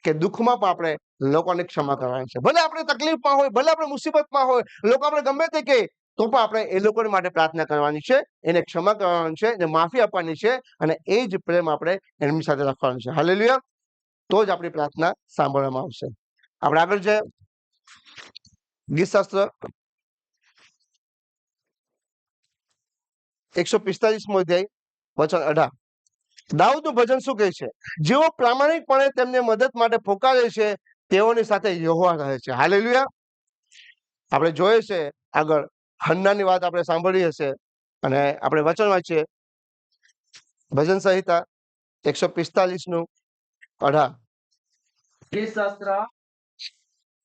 કે દુઃખમાં પણ આપણે લોકોને ક્ષમા કરવાની છે. ભલે આપણે તકલીફમાં હોય, ભલે આપણે મુસીબતમાં હોય, લોકો આપણે ગમે તે કહે તો પણ આપણે એ લોકોને માટે પ્રાર્થના કરવાની છે, એને ક્ષમા કરવાની છે, એને માફી આપવાની છે, અને એ જ પ્રેમ આપણે એમની સાથે રાખવાનો છે. હાલેલુયા. તો જ આપણી પ્રાર્થના સાંભળવામાં આવશે. આપણે આગળ જઈએ. ગીતશાસ્ત્ર 145મો અધ્યાય વચન 18. દાઉદનું ભજન શું કહે છે? જેઓ પ્રામાણિકપણે તેમને મદદ માટે પોકારે છે તેઓની સાથે યહોવા રહે છે. હાલેલુયા. આપણે જોઈએ છે આગળ હન્નાની વાત આપણે સાંભળી હશે, અને આપણે વચન વાંચીએ ભજન સંહિતા 145:18. ગીતશાસ્ત્ર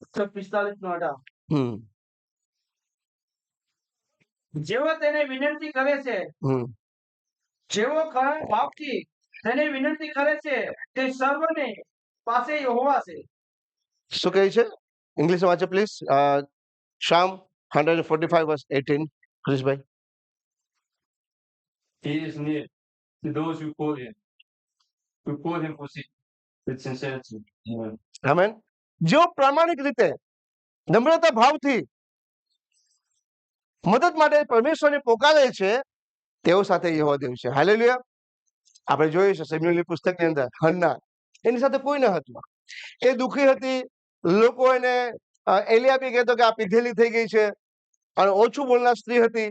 145:18. હમ જેઓ તેને વિનંતી કરે છે, હમ જેઓ ખરા ભાવથી તેને વિનંતી કરે છે, તે સર્વને પાસે યહોવા છે. શું કહે છે? ઇંગ્લિશ વાંચે please. Shyam 145:18. ક્રિશભાઈ. He is near to those who call him with sincerity. Amen. Amen. જેઓ પ્રામાણિક રીતે નમ્રતા ભાવથી મદદ માટે પરમેશ્વરને પોકારે છે તેઓ સાથે યહોવા દેવ છે. હાલેલુયા. આપણે જોઈએ છે શમૂએલની પુસ્તકની અંદર હન્ના, એની સાથે કોઈ ન હતું. એ દુઃખી હતી. લોકો એને એલિયાબી કહેતો કે આ પીધેલી થઈ ગઈ છે, અને ઓછું બોલનાર સ્ત્રી હતી.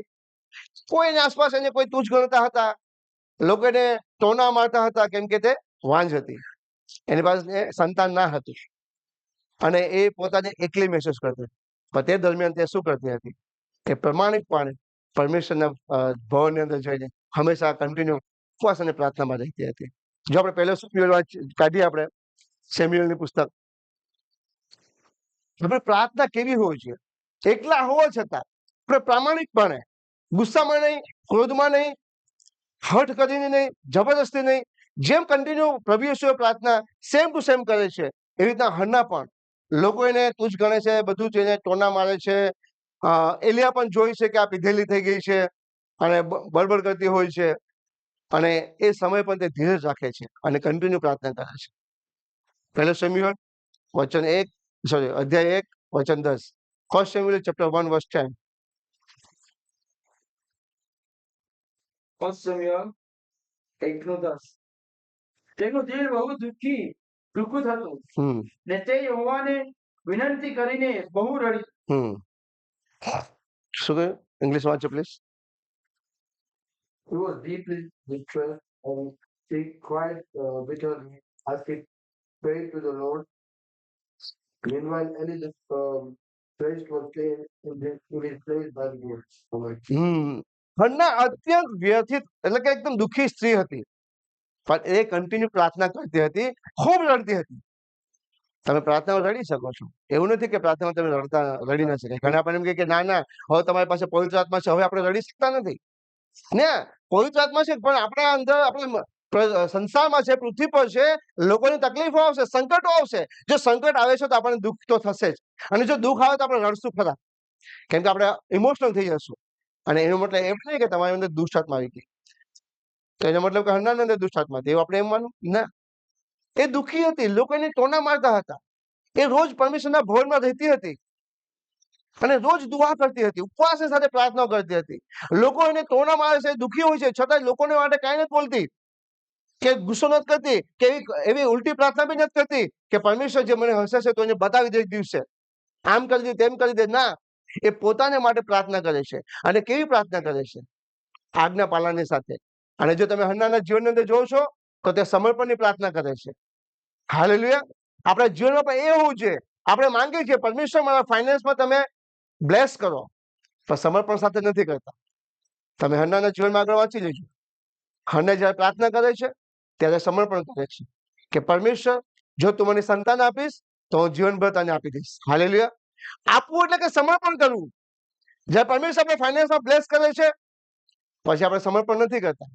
કોઈની આસપાસ એને કોઈ તુચ્છ ગણતા હતા. લોકો એને ટોના મારતા હતા કેમ કે તે વાંજ હતી, એની પાસે સંતાન ના હતું, અને એ પોતાને એકલી મહેસૂસ કરતી. પણ તે દરમિયાન તે શું કરતી હતી કે પ્રમાણિકપણે પરમેશ્વરના ભવનની અંદર જઈને હંમેશા કન્ટિન્યુ ઉપવાસ અને પ્રાર્થનામાં રહેતી હતી. જો આપણે પહેલો શેમ્યુએલ કાઢીએ, આપણે શેમ્યુએલની પુસ્તક, આપણે પ્રાર્થના કેવી હોવી જોઈએ? એકલા હોવા છતાં આપણે પ્રામાણિકપણે, ગુસ્સામાં નહીં, ક્રોધમાં નહીં, હઠ કરીને નહીં, જબરદસ્તી નહીં, જેમ કન્ટિન્યુ પ્રભુ યેસુએ પ્રાર્થના સેમ ટુ સેમ કરે છે એવી રીતના હન્ના પણ લોકો એને તુચ્છ ગણે છે, બધું જ એને ટોના મારે છે. એલિયા પણ જોઈ છે કે આ પીધેલી થઈ ગઈ છે અને બળબડ કરતી હોય છે, અને એ સમય પણ તે ધીરજ રાખે છે અને કન્ટિન્યુ પ્રાર્થના કરે છે. પહેલો શેમ્યુએલ વચન 1, અધ્યાય 1 વચન 10. First Samuel chapter 1 verse 10. First Samuel 1:10. તેનું દિલ બહુ દુઃખી થતું, ને તે યહોવાને વિનંતી કરીને બહુ રડી. શું કહ્યું? ઇંગ્લિશ વાંચો please. He was deeply distressed and he cried bitterly as he prayed to the Lord. Meanwhile, Eli's face was clean in his place by the Lord. Amen. હન્ના અત્યંત વ્યથિત, એટલે કે એકદમ દુઃખી સ્ત્રી હતી, પણ એ કન્ટિન્યુ પ્રાર્થના કરતી હતી, ખૂબ રડતી હતી. તમે પ્રાર્થનામાં રડી શકો છો, એવું નથી કે પ્રાર્થનામાં તમે રડી ન શકે. ઘણા પણ એમ કહે કે ના ના હવે તમારી પાસે પવિત્ર આત્મા છે, હવે આપણે રડી શકતા નથી. ના, પવિત્ર આત્મા છે પણ આપણા અંદર આપણે સંસારમાં છે, પૃથ્વી પર છે, લોકોની તકલીફો આવશે, સંકટો આવશે. જો સંકટ આવે છે તો આપણને દુઃખ તો થશે જ, અને જો દુઃખ આવે તો આપણે રડશું ખરા, કેમ કે આપણે ઇમોશનલ થઈ જશું. અને એનો મતલબ એમ નહીં કે તમારી અંદર દુષ્ટ આત્મા આવી ગઈ, તો એનો મતલબ કે હન્નાની અંદર દુષ્ટ આત્મા હતી એવું આપણે એમ માનવું ના. એ દુઃખી હતી, લોકો એને ટોના મારતા હતા, એ રોજ પરમેશ્વરના ભવનમાં રહેતી હતી અને રોજ દુઆ કરતી હતી, ઉપવાસ સાથે પ્રાર્થના કરતી હતી. લોકો એને ટોના મારે છે, દુઃખી હોય છે, છતાં લોકોને માટે કાંઈ નથી બોલતી, કે ગુસ્સો નથી કરતી, કે એવી ઉલટી પ્રાર્થના બી નથી કરતી કે પરમેશ્વર જે મને હસે છે તો એને બતાવી દે દિવસે, આમ કરી દે તેમ કરી દે. ના, એ પોતાને માટે પ્રાર્થના કરે છે. અને કેવી પ્રાર્થના કરે છે? આજ્ઞા પાલનની સાથે. અને જો તમે હન્નાના જીવનની અંદર જોવો છો તો તે સમર્પણની પ્રાર્થના કરે છે. હાલેલુયા. આપણા જીવનમાં પણ એ હોવું જોઈએ. આપણે માંગીએ છીએ પરમેશ્વર મારા ફાઇનાન્સમાં તમે બ્લેસ કરો, પણ સમર્પણ સાથે નથી કરતા. તમે હન્નાના જીવનમાં આગળ વાંચી લેજો. હન્ના જ્યારે પ્રાર્થના કરે છે ત્યારે સમર્પણ કરે છે કે પરમેશ્વર જો તું મને સંતાન આપીશ તો હું જીવનભર તને આપી દઈશ. હાલેલુયા. આપવું એટલે કે સમર્પણ કરવું. જ્યારે પરમેશ્વર આપણે ફાઇનાન્સમાં બ્લેસ કરે છે પછી આપણે સમર્પણ નથી કરતા.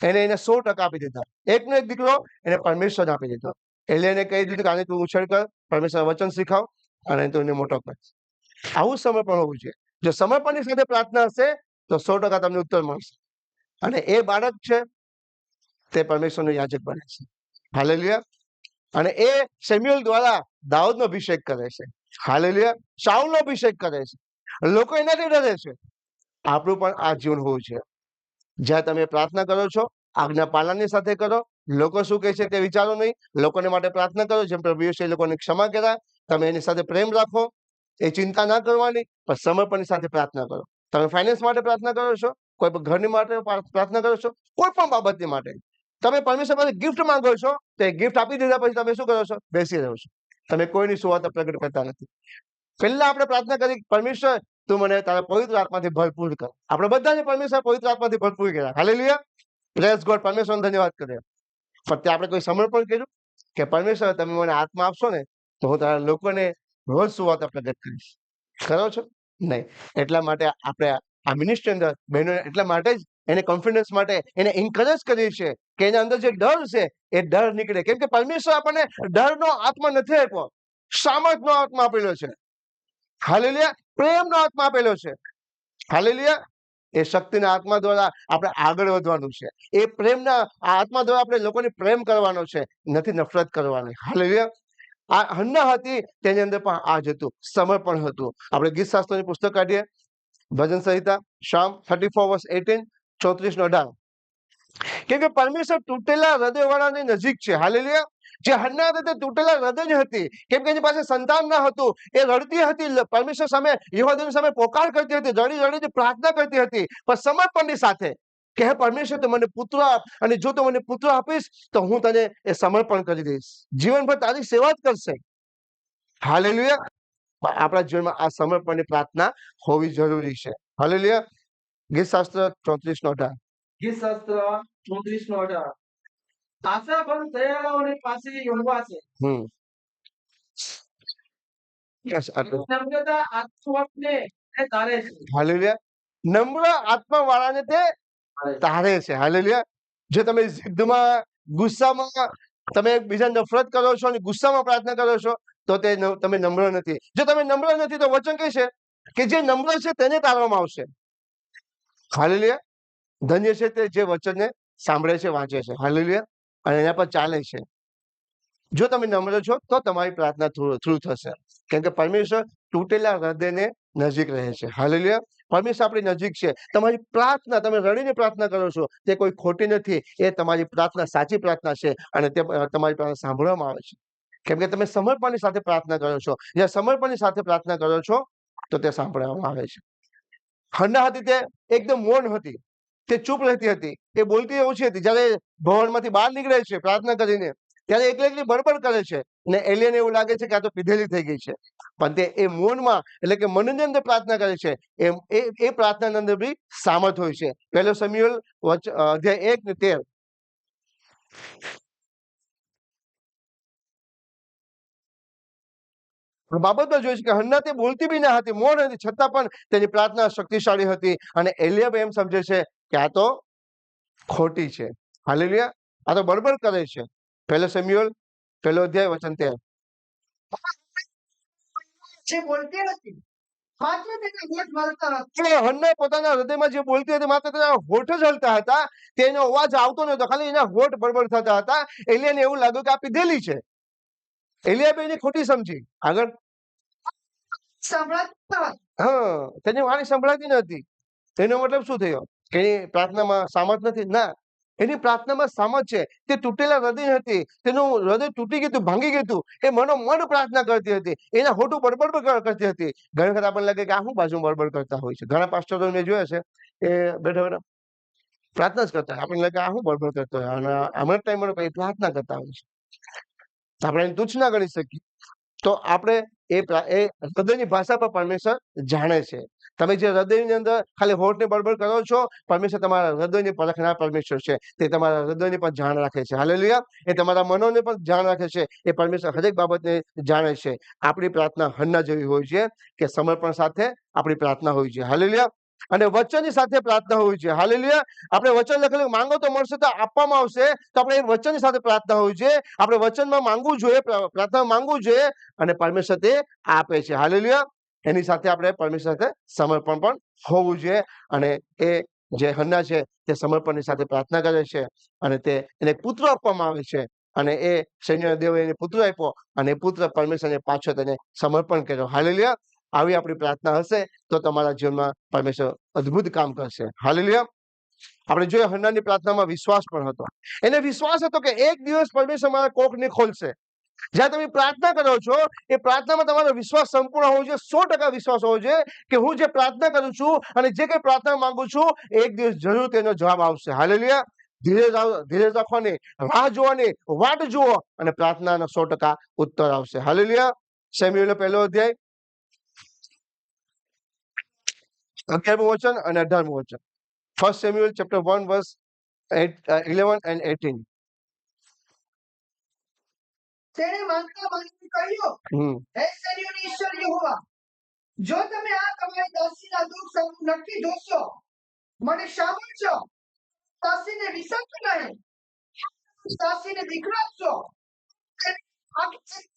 એને 100% આપી દીધા. એકનો એક દીકરો એને પરમેશ્વર આપી દીધો. એટલે એને કહી દીધું કે આને તું ઉછેર કર, પરમેશ્વર વચન શીખાવ અને તું એને મોટો કર. આવું સમર્પણ હોવું જોઈએ. જો સમર્પણની સાથે પ્રાર્થના હશે તો 100% તમને ઉત્તર મળશે. અને એ બાળક છે તે પરમેશ્વરનો યાજક બને છે. હાલેલુયા. અને એ સેમ્યુઅલ દ્વારા દાઉદનો અભિષેક કરે છે. હાલેલુયા. શાઉલનો અભિષેક કરે છે. લોકો એનાથી ડરે છે. આપણું પણ આ જીવન હોવું છે. જ્યાં તમે પ્રાર્થના કરો છો, આજ્ઞા પાલનની સાથે કરો. લોકો શું કહે છે તે વિચારો નહીં. લોકોને માટે પ્રાર્થના કરો, જેમ પ્રભુ ઈસુએ લોકોને ક્ષમા કર્યા. તમે એની સાથે પ્રેમ રાખો, એ ચિંતા ના કરવાની, પણ સમર્પણની સાથે પ્રાર્થના કરો. તમે ફાઇનાન્સ માટે પ્રાર્થના કરો છો, કોઈ પણ ઘરની માટે પ્રાર્થના કરો છો, કોઈ પણ બાબતની માટે તમે પરમેશ્વર પાસે ગિફ્ટ માંગો છો, તો એ ગિફ્ટ આપી દીધા પછી તમે શું કરો છો? બેસી રહો છો. તમે કોઈની સુવાર્તા પ્રગટ કરતા નથી. પહેલા આપણે પ્રાર્થના કરી, પરમેશ્વર તું મને તારા પવિત્ર આત્માથી ભરપૂર કર. આપણે બધાને પરમેશ્વર પવિત્ર આત્માથી ભરપૂર કર્યા. હાલેલુયા. Praise God. પરમેશ્વરનો ધન્યવાદ કર્યો. પણ તે આપણે કોઈ સમર્પણ કર્યું કે પરમેશ્વર તમે મને આત્મા આપશો ને તો હું તારા લોકોને રોજ સુવાર્તા પ્રગટ કરીશ? કરો છો? નહીં. એટલા માટે આપણે આ મિનિસ્ટ્રી અંદર બહેનો એટલા માટે જ એને કોન્ફિડન્સ માટે એને એન્કરેજ કરીએ છીએ કે એના અંદર જે ડર છે એ ડર નીકળે. કેમ કે પરમેશ્વર આપણને ડરનો આત્મા નથી આપ્યો, સામર્થનો આત્મા આપેલો છે. હાલેલુયા. પ્રેમનો આત્મા આપેલો છે. હાલેલુયા. એ શક્તિના આત્મા દ્વારા આપણે આગળ વધવાનું છે. એ પ્રેમના આત્મા દ્વારા આપણે લોકોને પ્રેમ કરવાનો છે, નથી નફરત કરવાની. હાલેલુયા. આ હન્ના હતી તેની અંદર પણ આ જ હતું, સમર્પણ હતું. આપણે ગીત શાસ્ત્રોની પુસ્તક કાઢીએ, ભજન સંહિતા, શામ 34:18, 34:18. કેમ કે પરમેશ્વર તૂટેલા હૃદયવાળાની નજીક છે. હાલેલુયા. જે હન્ના હતી તે તૂટેલા હૃદયની હતી, કેમ કે એની પાસે સંતાન ન હતું. એ રડતી હતી, પરમેશ્વર સામે, યહોવાની સામે પોકાર કરતી હતી, રડી રડીને પ્રાર્થના કરતી હતી, પણ સમર્પણની સાથે કે હે પરમેશ્વર તું મને પુત્ર આપ, અને જો તું મને પુત્ર આપીશ તો હું તને એ સમર્પણ કરી દઈશ, જીવનભર તારી સેવા જ કરશે. હાલેલુયા. આપણા જીવનમાં આ સમર્પણની પ્રાર્થના હોવી જરૂરી છે. હાલેલુયા. ગીત શાસ્ત્ર 34:18. ગીત શાસ્ત્ર 34:18. આશા ભંગ થયેલાઓની પાસે યહોવા છે. Yes, આટલું. નમ્રતા આત્માને તારે છે. હાલેલુયા. નમ્ર આત્મા વાળાને તે તારે છે. હાલેલુયા. જો તમે જિદ્દમાં, ગુસ્સામાં તમે બીજાને નફરત કરો છો અને ગુસ્સામાં પ્રાર્થના કરો છો તો તે તમે નમ્ર નથી. જો તમે નમ્ર નથી તો વચન કહે છે કે જે નમ્ર છે તેને તારવામાં આવશે. હાલેલુયા. ધન્ય છે તે જે વચનને સાંભળે છે, વાંચે છે. હાલેલુયા. અને એના પર ચાલે છે. જો તમે નમ્ર છો તો તમારી પ્રાર્થના થ્રુ થશે. કેમ કે પરમેશ્વર તૂટેલા હૃદયને નજીક રહે છે. હાલેલુયા. પરમેશ્વર આપણી નજીક છે. તમારી પ્રાર્થના, તમે રડીને પ્રાર્થના કરો છો તે કોઈ ખોટી નથી. એ તમારી પ્રાર્થના સાચી પ્રાર્થના છે અને તે તમારી પ્રાર્થના સાંભળવામાં આવે છે. કેમ કે તમે સમર્પણની સાથે પ્રાર્થના કરો છો. જ્યાં સમર્પણની સાથે પ્રાર્થના કરો છો તો તે સાંભળવામાં આવે છે. હન્ના હતી તે એકદમ મૌન હતી, તે ચૂપ રહેતી હતી, એ બોલતી ઓછી હતી. જ્યારે ભવનમાંથી બહાર નીકળે છે પ્રાર્થના કરીને ત્યારે એકલી એકલી બડબડ કરે છે અને એલિયન એવું લાગે છે કે આ તો પીધેલી થઈ ગઈ છે. પણ તે એ મૌનમાં એટલે કે મનની અંદર પ્રાર્થના કરે છે. એ પ્રાર્થનાની અંદર બી સામર્થ હોય છે. 1 શમૂએલ અધ્યાય 1:13. બાબતમાં જોઈએ છે કે હન્ના તે બોલતી બી ના હતી, મૌન હતી, છતાં પણ તેની પ્રાર્થના શક્તિશાળી હતી. અને એલિયાબ એમ સમજે છે કે આ તો ખોટી છે. હાલેલુયા, આ તો બરાબર કરે છે. પહેલો શમૂએલ 1 અધ્યાય વચન 13. જે બોલતી હતી માત્ર તેને હોઠ મળતા હતા. કે હન્ના પોતાના હૃદયમાં જે બોલતી હતી માત્ર તેના હોઠ જ હલતા હતા, તેનો અવાજ આવતો નહોતો, ખાલી એના હોઠ બળબડ થતા હતા. એલિયાને એવું લાગ્યું કે આ પીધેલી છે. એલિયાબે એની ખોટી સમજી. આગળ. સંભળાતા હતા. હા, તેની વાણી સંભળાતી નથી. એનો મતલબ શું થયો? એની પ્રાર્થનામાં સામર્થ નથી? ના, એની પ્રાર્થનામાં સામર્થ છે. તે તૂટેલા હૃદય હતી, તેનું હૃદય તૂટી ગયું હતું, ભાંગી ગયું હતું. એ મનોમન પ્રાર્થના કરતી હતી, એના હોઠું બડબડ કરતી હતી. ઘણી વખત આપણને લાગે કે આ શું બાજુ બડબડ કરતા હોય છે. ઘણા પાસ્ટરો મેં જોયા છે, એ બેઠા બેઠા પ્રાર્થના જ કરતા હોય. આપણને લાગે આ શું બડબડ કરતો હોય, અને હમણાં ટાઈમ પ્રાર્થના કરતા હોય છે. આપણે એને તુચ્છ ના ગણી શકીએ. તો આપણે એ હૃદયની ભાષા પર પરમેશ્વર જાણે છે. તમે જે હૃદયની અંદર ખાલી હોઠને બળબડ કરો છો, પરમેશ્વર તમારા હૃદયની પરખનાર પરમેશ્વર છે. તે તમારા હૃદયની પણ જાણ રાખે છે. હાલેલુયા, એ તમારા મનોને પણ જાણ રાખે છે. એ પરમેશ્વર હરેક બાબતને જાણે છે. આપણી પ્રાર્થના હન્ના જેવી હોય છે કે સમર્પણ સાથે આપણી પ્રાર્થના હોય છે. હાલેલુયા, અને વચનની સાથે પ્રાર્થના હોવી જોઈએ. હાલેલુયા, આપણે વચન લખેલું માંગો તો મળશે, તો આપવામાં આવશે. તો આપણે એ વચનની સાથે પ્રાર્થના હોવી જોઈએ. આપણે વચનમાં માંગવું જોઈએ, પ્રાર્થના માંગવું જોઈએ, અને પરમેશ્વર તે આપે છે. હાલેલુયા, એની સાથે આપણે પરમેશ્વર સાથે સમર્પણ પણ હોવું જોઈએ. અને એ જે હન્ના છે તે સમર્પણની સાથે પ્રાર્થના કરે છે, અને એને પુત્ર આપવામાં આવે છે. અને એ સૈન્યના દેવે એને પુત્ર આપ્યો, અને એ પુત્ર પરમેશ્વરને પાછો તેને સમર્પણ કર્યો. હાલેલુયા, આવી આપણી પ્રાર્થના હશે તો તમારા જીવનમાં પરમેશ્વર અદ્ભુત કામ કરશે. હાલેલુયા, આપણે જોઈએ હન્નાની પ્રાર્થનામાં વિશ્વાસ પણ હતો. એને વિશ્વાસ હતો કે એક દિવસ પરમેશ્વર મારા કોખને ખોલશે. જ્યાં તમે પ્રાર્થના કરો છો એ પ્રાર્થનામાં તમારો વિશ્વાસ સંપૂર્ણ હોવો જોઈએ, 100% વિશ્વાસ હોવો જોઈએ કે હું જે પ્રાર્થના કરું છું અને જે કઈ પ્રાર્થના માંગુ છું, એક દિવસ જરૂર તેનો જવાબ આવશે. હાલેલુયા, ધીરજ રાખવાની, રાહ જોવાની, વાટ જુઓ, અને પ્રાર્થનાનો 100% ઉત્તર આવશે. હાલેલુયા, શમૂએલનો 1 અધ્યાય 11મું વચન અને 18મું વચન. 1 Samuel chapter 1 verse 11 and 18. તેણે માંગતા માંગીને કહ્યું, હે સૈન્યોની ઈશ્વર યહોવા, જો તમે આ તમારી દાસીના દુઃખ નક્કી જોશો, મને સાંભળજો, દાસીને વિસર્જન નહીં, દાસીને દીકરો આપશો,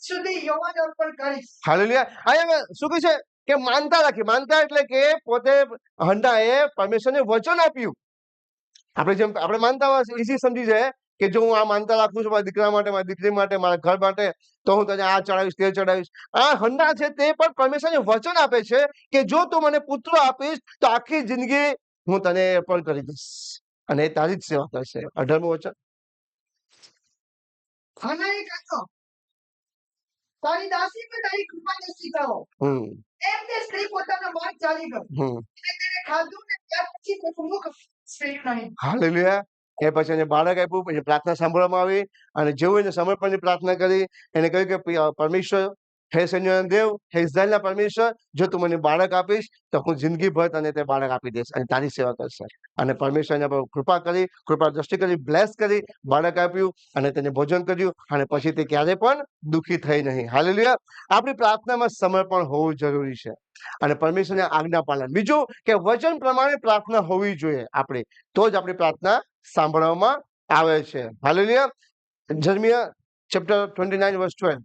સુધી યહોવાને અર્પણ કરીશ. હાલેલુયા, અહીંયા શું કહે છે કે માનતા રાખી. માનતા એટલે કે પોતે હન્નાએ પરમેશ્વરને વચન આપ્યું. આપણે માનતા ઈઝી સમજી જાય કે જો હું આ માનતા રાખું છું મારા દીકરા માટે, મારી દીકરી માટે, મારા ઘર માટે, તો હું તને આ ચડાવીશ, તે ચડાવીશ. આ હન્ના છે તે પણ પરમેશ્વરને વચન આપે છે કે જો તું મને પુત્ર આપીશ તો આખી જિંદગી હું તને અર્પણ કરી દઈશ, અને એ તારી જ સેવા કરશે. 18મું વચન. હન્નાએ કહ્યું, તારી દાસી પર તારી કૃપા દ્રષ્ટિ કરો. એમ તે સ્ત્રી પોતાનો માર્ગ ચાલી ગઈ, અને તેને ખાધું, ને ત્યાર પછી તેનું મુખ સ્ફીટ નહીં. હાલેલુયા, એ પછી એને બાળક આપ્યું, પછી પ્રાર્થના સાંભળવામાં આવી, અને જેવું એને સમર્પણની પ્રાર્થના કરી, એને કહ્યું કે પરમેશ્વર, હે સૈન્યના દેવ, હે ઇઝરાયલના પરમેશ્વર, જો તું મને બાળક આપીશ તો હું જિંદગીભર તને તે બાળક આપી દઈશ અને તારી સેવા કરશે. અને પરમેશ્વર એના પર કૃપા કરી, કૃપા દ્રષ્ટિ કરી, બ્લેસ કરી, બાળક આપ્યું, અને તેને ભોજન કર્યું, અને પછી તે ક્યારે પણ દુઃખી થઈ નહીં. હાલેલુયા, આપણી પ્રાર્થનામાં સમર્પણ હોવું જરૂરી છે, અને પરમેશ્વરની આજ્ઞા પાલન. બીજું કે વચન પ્રમાણે પ્રાર્થના હોવી જોઈએ આપણી, તો જ આપણી પ્રાર્થના સાંભળવામાં આવે છે. Hallelujah, Jeremiah chapter 29 verse 12.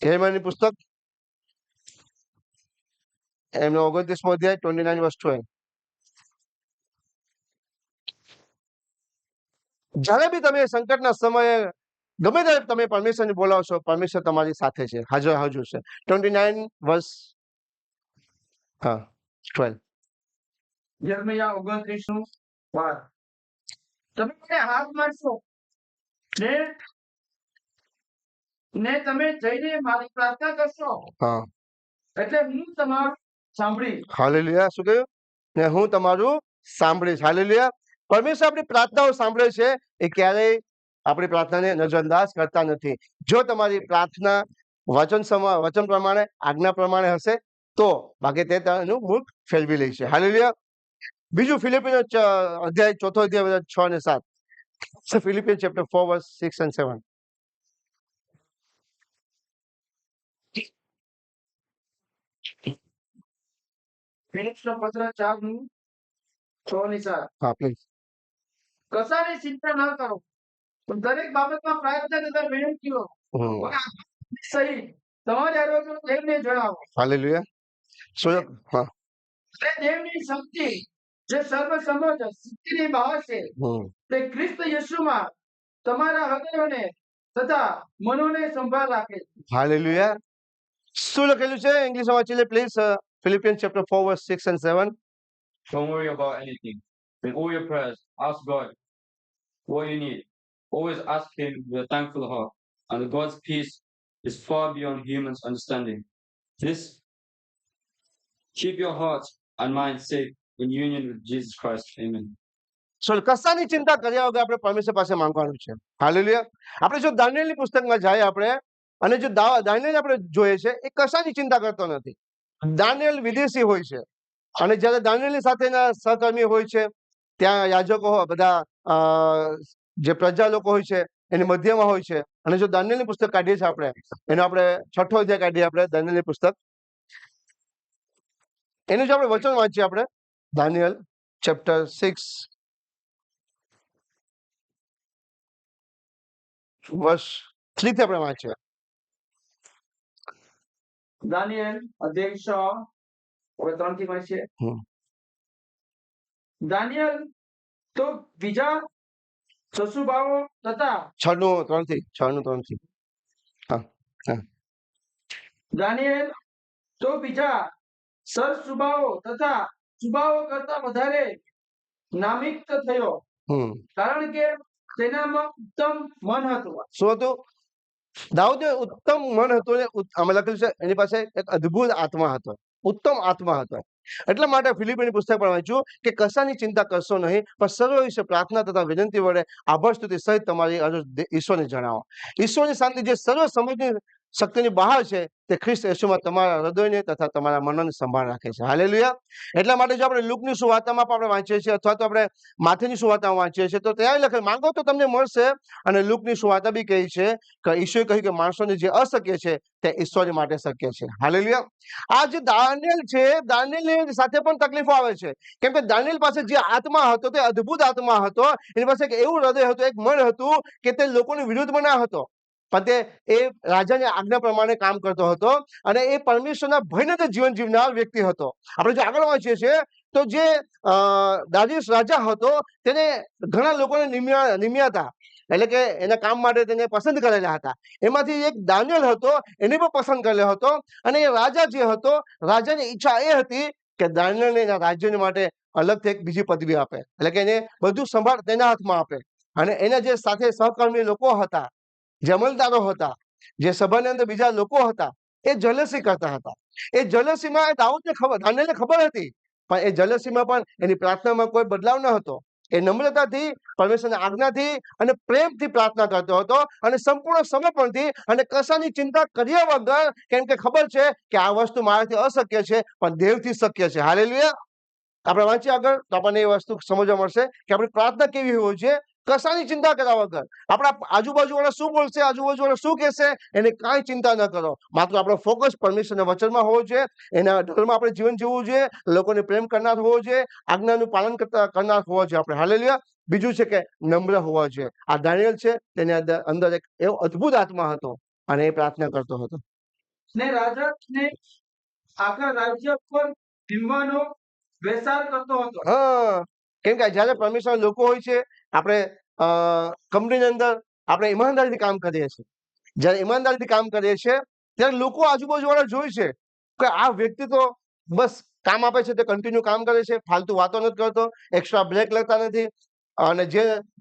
યિર્મયાહની પુસ્તક એમનો 29મો અધ્યાય 29 verse 12. જ્યારે બી તમે સંકટના સમયે ગમે ત્યારે તમે પરમેશ્વરને બોલાવશો, પરમેશ્વર તમારી સાથે છે, હાજર છે. 29 verse 12. યિર્મયાહ 29 12. તમે મને હાથ મારશો, ને તમે જઈને મારી પ્રાર્થના કરશો, એટલે હું તમારું સાંભળીશ. હાલેલુયા, શું કહ્યું? ને હું તમારું સાંભળીશ. હાલેલુયા, પરમેશ્વર આપણી પ્રાર્થનાઓ સાંભળે છે. એ ક્યારેય આપણી પ્રાર્થનાને નજરઅંદાજ કરતા નથી. જો તમારી પ્રાર્થના વચન પ્રમાણે, આજ્ઞા પ્રમાણે હશે તો, બાકી તે તેનું મુખ ફેરવી લે છે. હાલેલુયા, બીજું ફિલિપિયનો અધ્યાય 4 અધ્યાય 6 અને 7. ફિલિપિયન ચેપ્ટર 4 verse 6 and 7. ફિલિપ્સનો પત્ર 4:6-7. હા પ્લીઝ. કશાની ચિંતા ન કરો, પણ દરેક બાબતમાં પ્રાર્થના તથા વિનંતીઓ સહિત તમારી આરોગ્ય દેવને જણાવો. હાલેલુયા. હા. તે દેવની શક્તિ જે સર્વ સમજ શક્તિની બહાર છે તે ખ્રિસ્ત યેસુમાં તમારા હૃદયોને તથા મનોને સંભાળ રાખે છે. હાલેલુયા. શું લખેલું છે ઇંગ્લિશમાં વાંચી લે please. Philippians chapter 4 verse 6 and 7. Don't worry about anything. In all your prayers, ask God what you need. Always ask Him with a thankful heart, and God's peace is far beyond humans' understanding. This keep your heart and mind safe in union with Jesus Christ. Amen. કશાની ચિંતા કર્યા વગર આપણે પરમેશ્વર પાસે માંગવાનું છે. Hallelujah. આપણે જો દાનિયેલની પુસ્તકમાં જાય આપણે અને જો દાનિયેલ આપણે જોઈએ છે એ કશાની ચિંતા કરતો નથી. દાનિયેલ વિદેશી હોય છે અને જ્યારે દાનિયેલની સાથેના સહકર્મી હોય છે ત્યાં યાજકો બધા જે પ્રજા લોકો હોય છે એની મધ્યમાં હોય છે અને જો દાનિયેલની પુસ્તક કાઢીએ છીએ આપણે એનો આપણે 6ઠો અધ્યાય કાઢીએ આપણે દાનિયેલની પુસ્તક એનું જો આપણે વચન વાંચીએ આપણે દાનિયેલ ચેપ્ટર 6 verse 3 થી આપણે વાંચીએ. દાનિયેલ અધ્યાય 6 હવે 3 થી વાંચીએ. દાનિયેલ તો બીજા સસુબાઓ તથા 6 થી દાનિયેલ તો બીજા સરસુબાઓ તથા સુબાઓ કરતા વધારે નામિત થયો, કારણ કે તેનામાં ઉત્તમ મન હતું. શું હતું? દાઉદે ઉત્તમ મન હતું ને આમાં લખેલું છે એની પાસે એક અદ્ભુત આત્મા હતો, ઉત્તમ આત્મા હતો. એટલા માટે ફિલિપીની પુસ્તક પણ વાંચ્યું કે કશાની ચિંતા કરશો નહીં, પણ સર્વ વિશે પ્રાર્થના તથા વિનંતી વડે આભાર સ્તુતિ સહિત તમારી ઈશ્વરને જણાવો. ઈશ્વરની શાંતિ જે સર્વ સમજની શક્તિની બહાર છે તે ખ્રિસ્ત યેસુમાં તમારા હૃદયને તથા તમારા મનને સંભાળ રાખે છે. હાલેલુયા. એટલા માટે જો આપણે લુકની સુવાર્તામાં પણ આપણે વાંચીએ છીએ અથવા તો આપણે માથેની સુવાર્તામાં વાંચીએ છીએ તો ત્યાં લખે માંગો તો તમને મળશે. અને લુકની સુવાર્તા બી કહી છે કે ઈશ્વરે કહ્યું કે માણસોને જે અશક્ય છે તે ઈશ્વર માટે શક્ય છે. હાલેલુયા. આ જે દાનિયેલ છે, દાનિયેલની સાથે પણ તકલીફો આવે છે કેમ કે દાનિયેલ પાસે જે આત્મા હતો તે અદ્ભુત આત્મા હતો. એની પાસે એક એવું હૃદય હતું, એક મન હતું કે તે લોકોની વિરુદ્ધમાં ના હતો, પણ તે એ રાજાની આજ્ઞા પ્રમાણે કામ કરતો હતો અને એ પરમેશ્વરના ભયને તે જીવન જીવનાર વ્યક્તિ હતો. આપણે જો આગળ વાંચીએ છીએ તો જે દારીયુસ રાજા હતો તેને ઘણા લોકોને નિમ્યા હતા, એટલે કે એના કામ માટે તેને પસંદ કરેલા હતા. એમાંથી એક દાનિયેલ હતો, એને પણ પસંદ કરેલો હતો. અને એ રાજા જે હતો, રાજાની ઈચ્છા એ હતી કે દાનિયેલને એના રાજ્ય માટે અલગથી એક બીજી પદવી આપે, એટલે કે એને બધું સંભાળ તેના હાથમાં આપે. અને એના જે સાથે સહકર્મી લોકો હતા, જે અમલદારો હતા, જે સભાની અંદર બીજા લોકો હતા, એ જલસી કરતા હતા. એ જલસીમાં દાનિયેલને ખબર હતી, પણ એ જલસીમાં પણ એની પ્રાર્થનામાં કોઈ બદલાવ ન હતો. એ નમ્રતાથી, પરમેશ્વરની આજ્ઞાથી અને પ્રેમથી પ્રાર્થના કરતો હતો અને સંપૂર્ણ સમર્પણથી અને કશાની ચિંતા કર્યા વગર, કેમ કે ખબર છે કે આ વસ્તુ મારાથી અશક્ય છે પણ દેવથી શક્ય છે. હાલેલુયા. આપણે વાંચીએ આગળ તો આપણને એ વસ્તુ સમજવા મળશે કે આપણી પ્રાર્થના કેવી હોવી જોઈએ, કશાની ચિંતા કર્યા વગર. આપણા આજુબાજુવાળા શું બોલશે, આજુબાજુવાળા શું કહેશે, એની કાંઈ ચિંતા ન કરો. માત્ર આપણો ફોકસ પરમેશ્વરના વચનમાં હોવો જોઈએ, એના ધર્મમાં આપણે જીવન જીવવું જોઈએ, લોકોને પ્રેમ કરનાર હોવો જોઈએ, આજ્ઞાનું પાલન કરનાર હોવો જોઈએ આપણે. હાલેલુયા. બીજું છે કે નમ્ર હોવા જોઈએ. આ દાનિયેલ છે તેની અંદર એક એવો અદ્ભુત આત્મા હતો અને એ પ્રાર્થના કરતો હતો. ને રાજાને આખા રાજ્ય પર નિમવાનો વેસાર કરતો હતો. હા, કેમ કે જયારે પરમેશ્વર લોકો હોય છે, આપણે કંપનીની અંદર આપણે ઈમાનદારીથી કામ કરીએ છીએ. જયારે ઈમાનદારીથી કામ કરીએ છીએ ત્યારે લોકો આજુબાજુવાળા જોઈ છે કે આ વ્યક્તિ તો બસ કામ આપે છે તે કન્ટિન્યુ કામ કરે છે, ફાલતુ વાતો નથી કરતો, એક્સ્ટ્રા બ્રેક લેતા નથી, અને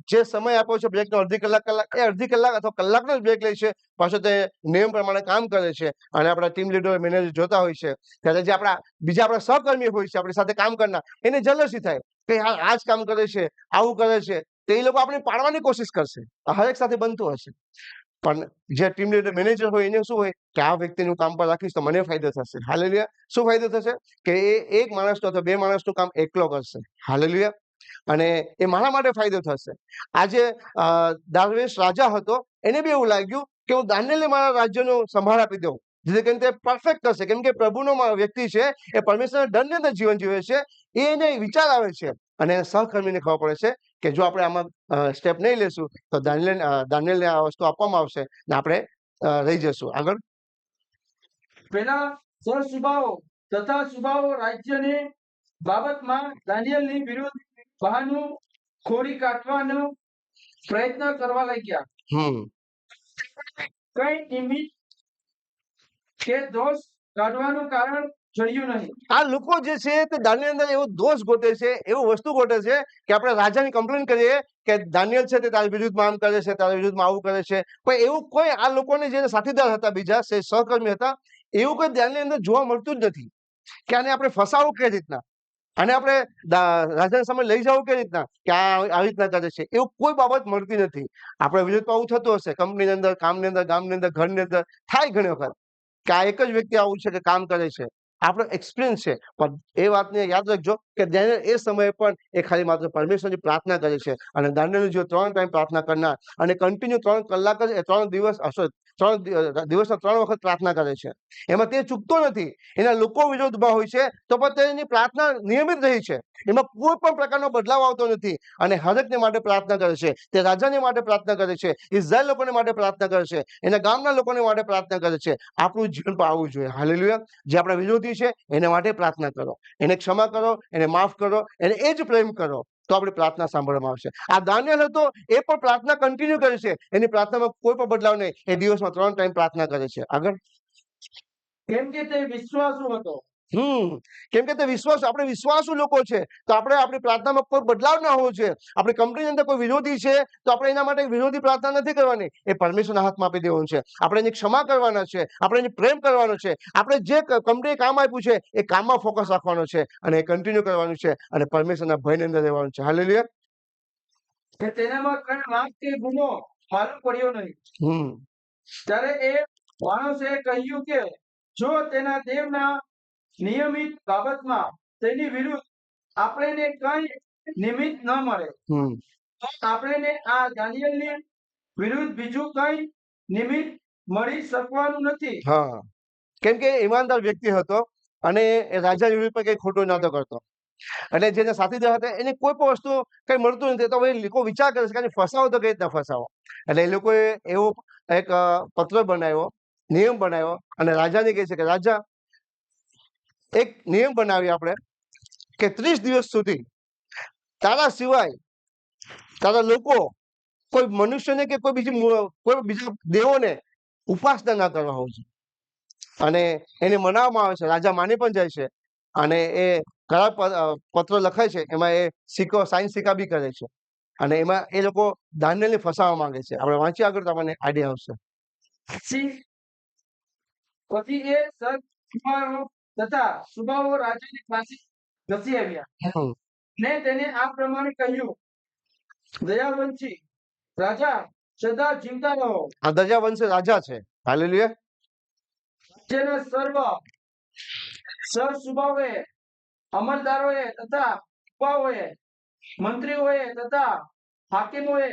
જે સમય આપ્યો છે બ્રેકનો અડધી કલાક એ અડધી કલાક અથવા કલાકનો જ બ્રેક લે છે, પાછો તે નિયમ પ્રમાણે કામ કરે છે. અને આપણા ટીમ લીડર, મેનેજર જોતા હોય છે ત્યારે જે બીજા આપણા સહકર્મી હોય છે, આપણી સાથે કામ કરનાર, એને જલસી થાય કે આ જ કામ કરે છે, આવું કરે છે, તો એ લોકો આપણે પાડવાની કોશિશ કરશે. આ હરેક સાથે બનતું હશે. પણ જે ટીમ લીડર, મેનેજર હોય એને શું હોય કે આ વ્યક્તિનું કામ પર રાખીશ તો મને ફાયદો થશે. હાલેલુયા. શું ફાયદો થશે કે એ એક માણસનું અથવા બે માણસનું કામ એકલો કરશે. હાલેલુયા. અને એ મારા માટે ફાયદો થશે. આજે દારીયુસ રાજા હતો, એને બી એવું લાગ્યું કે હું દાનિયેલને મારા રાજ્યનો સંભાળ આપી દઉં જેથી કરીને તે પરફેક્ટ કરશે, કેમ કે પ્રભુનો વ્યક્તિ છે, એ પરમેશ્વરના દંડની અંદર જીવન જીવે છે. એને વિચાર આવે છે અને સહકર્મીને ખબર પડે છે કે જો આપણે આમાં સ્ટેપ નહીં લેશું તો દાનિયેલને આ વસ્તુ આપવામાં આવશે ને આપણે રહી જશું. આગળ પેલા સ્વસ્વભાવો તથા સ્વભાવો રાજ્યની બાબતમાં દાનિયેલની વિરુદ્ધ બહાનું ખોરી કાઢવાનો પ્રયત્ન કરવા લાગ્યા. કઈ નિમિત્ત કે દોષ કાઢવાનું કારણ જડ્યું નહીં. આ લોકો જે છે તે દાનિયેલ અંદર એવો દોષ ગોતે છે, એવું વસ્તુ ગોતે છે કે આપણે રાજાની કમ્પ્લેન કરીએ કે દાનિયેલ છે તે તારી વિરુદ્ધમાં આમ કરે છે, તારા વિરુદ્ધમાં આવું કરે છે, પણ એવું કોઈ આ લોકોને જે સાથીદાર હતા, બીજા સહકર્મી હતા, એવું કોઈ દાનિયેલ અંદર જોવા મળતું જ નથી કે આને આપણે ફસાવું કઈ રીતના, આને આપણે રાજાના સામે લઈ જવું કઈ રીતના, કે આ આવી રીતના કરે છે, એવું કોઈ બાબત મળતી નથી. આપણે વિરુદ્ધમાં આવું થતું હશે, કંપનીની અંદર, કામની અંદર, ગામની અંદર, ઘરની અંદર થાય ઘણી વખત કે આ એક જ વ્યક્તિ આવું છે કે કામ કરે છે, આપણો એક્સપિરિયન્સ છે. પણ એ વાતને યાદ રાખજો કે દાનિયેલ એ સમયે પણ એ ખાલી માત્ર પરમેશ્વરની પ્રાર્થના કરે છે. અને દાનિયેલ જો 3 ટાઈમ પ્રાર્થના કરનાર અને કન્ટિન્યુ 3 કલાક જ 3 દિવસ 3 દિવસના 3 વખત પ્રાર્થના કરે છે, એમાં તે ચૂકતો નથી. એના લોકો વિરોધમાં હોય છે તો પણ તેની પ્રાર્થના નિયમિત રહી છે, એમાં કોઈ પણ પ્રકારનો બદલાવ આવતો નથી. અને હરેકને માટે પ્રાર્થના કરે છે, તે રાજાને માટે પ્રાર્થના કરે છે, ઇઝરાયલ લોકોને માટે પ્રાર્થના કરે છે, એના ગામના લોકોને માટે પ્રાર્થના કરે છે. આપણું જીવન પણ આવવું જોઈએ. હાલેલુયા. જે આપણા વિરોધી છે એના માટે પ્રાર્થના કરો, એને ક્ષમા કરો, એને માફ કરો, એને એ જ પ્રેમ કરો, તો આપણી પ્રાર્થના સાંભળવામાં આવશે. આ દાનિયેલ હતો, એ પણ પ્રાર્થના કન્ટિન્યુ કરે છે, એની પ્રાર્થનામાં કોઈ પણ બદલાવ નહીં, એ દિવસમાં 3 ટાઈમ પ્રાર્થના કરે છે. આગળ કેમ કે તે વિશ્વાસુ હતો. કેમ કે તે વિશ્વાસ, આપણે વિશ્વાસુ લોકો છે, તો આપણે આપણી પ્રાર્થનામાં કોઈ બદલાવ ના હોવો જોઈએ. આપણી કંપનીની અંદર કોઈ વિરોધી છે તો આપણે એના માટે વિરોધી પ્રાર્થના નથી કરવાની, એ પરમેશ્વરના હાથમાં આપી દેવાનું છે. આપણે એની ક્ષમા કરવાના છે, આપણે એની પ્રેમ કરવાનો છે, આપણે જે કંપનીએ કામ આપ્યું છે એ કામમાં ફોકસ રાખવાનો છે અને એ કન્ટિન્યુ કરવાનું છે અને પરમેશ્વરના ભયની અંદર રહેવાનું છે. હાલેલુયા. કે તેનામાં કઈ વાંક કે ગુનો માલુમ પડ્યો નહીં. ત્યારે એ માણસે કહ્યું કે જો તેના દેવના નિયમિત બાબતમાં તેની વિરુદ્ધ આપણને કઈ નિમિત્ત ન મળે તો આપણને આ દાનિયેલની વિરુદ્ધ બીજું કઈ નિમિત્ત મળી શકવાનું નથી. હા, કેમ કે ઈમાનદાર વ્યક્તિ હતો અને એ રાજા વિરુદ્ધ પર કઈ ખોટું નતો કરતો. એટલે જેને સાથીદાર હતા એને કોઈ પણ વસ્તુ કઈ મળતું નથી, તો એ લોકો વિચાર કરે છે કે ફસાવો તો કઈ રીતના ફસાવો. એટલે એ લોકોએ એવો એક પત્ર બનાવ્યો, નિયમ બનાવ્યો અને રાજાને કહે છે કે રાજા, એક નિયમ બનાવી આપણે કે 30 દિવસ સુધી તારા સિવાય તારા લોકો કોઈ મનુષ્યને કે કોઈ બીજા દેવોને ઉપાસના ના કરવા હોવું જોઈએ. અને એને મનાવવામાં આવે છે, રાજા માની પણ જાય છે અને એ કરાર પત્ર લખાય છે, એમાં એ સિક્કો સાઇન સિક્કા બી કરે છે અને એમાં એ લોકો દાનિયેલને ફસાવવા માંગે છે. આપણે વાંચીએ આગળ તો આપણને આઈડિયા આવશે. પછી એ સદકુમારો તથા સુબાઓ રાજાની પાસે ઘસી આવ્યા ને તેને આ પ્રમાણે કહ્યું, દયાવંશી રાજા, સદા જીવતા રહો. આ દયાવંશી રાજા છે. હાલેલુયા. જેના સર્વ સરસુબાઓએ, અમલદારોએ તથા ઉપાઓએ, મંત્રીઓએ તથા હાકીમોએ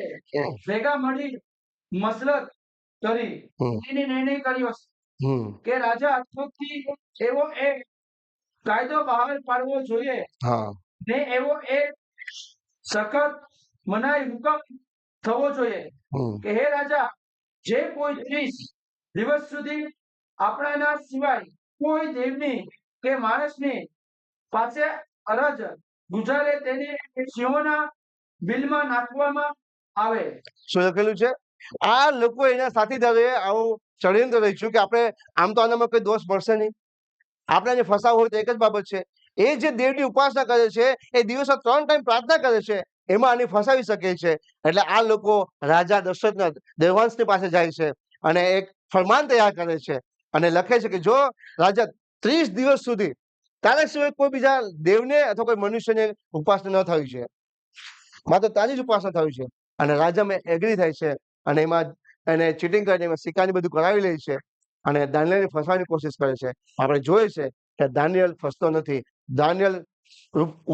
ભેગા મળી મસલત કરી એને નિર્ણય કર્યો કે રાજા અશોકથી એવો એક કાયદો બહાર પાડવો જોઈએ ને એવો એક સખત મનાઈ હુકમ થવો જોઈએ કે હે રાજા, જે કોઈ 30 દિવસ સુધી આપણાના સિવાય કોઈ દેવની કે માણસની પાસે અરજ ગુજારે તેને સિંહોના બિલમાં નાખવામાં આવે. શું લખેલું છે? આ લોકો એના સાથીદારોએ આવું ષડયંત્ર રચ્યું કે આપણે આમ તો આનામાં કોઈ દોષ મળશે નહીં, આપણે એને ફસાવવું હોય તો એક જ બાબત છે, એ જે દેવની ઉપાસના કરે છે, એ દિવસમાં 3 ટાઈમ પ્રાર્થના કરે છે, એમાં આને ફસાવી શકે છે. એટલે આ લોકો રાજા દશરથના દેવાંશની પાસે જાય છે અને એક ફરમાન તૈયાર કરે છે અને લખે છે કે જો રાજા 30 દિવસ સુધી તારા સિવાય કોઈ બીજા દેવને અથવા કોઈ મનુષ્યને ઉપાસના ન થવી છે, માત્ર તારી જ ઉપાસના થવી છે. અને રાજામાં એગ્રી થાય છે અને એમાં એને ચીટિંગ કરીને એમાં સિક્કાની બધું કરાવી લે છે અને દાનિયેલને ફસવાની કોશિશ કરે છે. આપણે જોઈએ છે કે દાનિયેલ ફસતો નથી. દાનિયેલ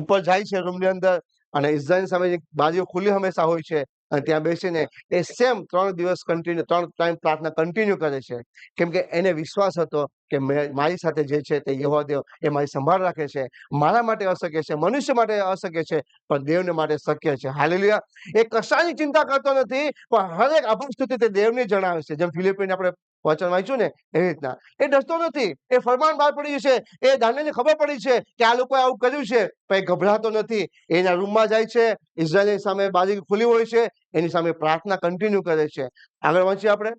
ઉપર જાય છે રૂમની અંદર અને ઇઝરાયલ સામે બારીઓ ખુલ્લી હંમેશા હોય છે અને ત્યાં બેસીને એ સેમ 3 દિવસ કન્ટિન્યુ 3 ટાઈમ પ્રાર્થના કન્ટિન્યુ કરે છે, કેમ કે એને વિશ્વાસ હતો કે મારી સાથે જે છે તે યહોવા દેવ એ મારી સંભાળ રાખે છે. મારા માટે અશક્ય છે, મનુષ્ય માટે અશક્ય છે, પણ દેવને માટે શક્ય છે. હાલેલુયા. એ કશાની ચિંતા કરતો નથી, પણ હરેક આભાર સ્તુતિ તે દેવને જણાવે છે. જેમ ફિલિપીને આપણે વચન વાંચ્યું ને એવી રીતના એ ડરતો નથી. એ ફરમાન બહાર પડી છે, એ દાનિયેલને ખબર પડી છે કે આ લોકોએ આવું કર્યું છે, પણ એ ગભરાતો નથી. એના રૂમમાં જાય છે, ઇઝરાયલની સામે બારી ખુલી હોય છે, એની સામે પ્રાર્થના કન્ટિન્યુ કરે છે. આગળ વાંચીએ આપણે.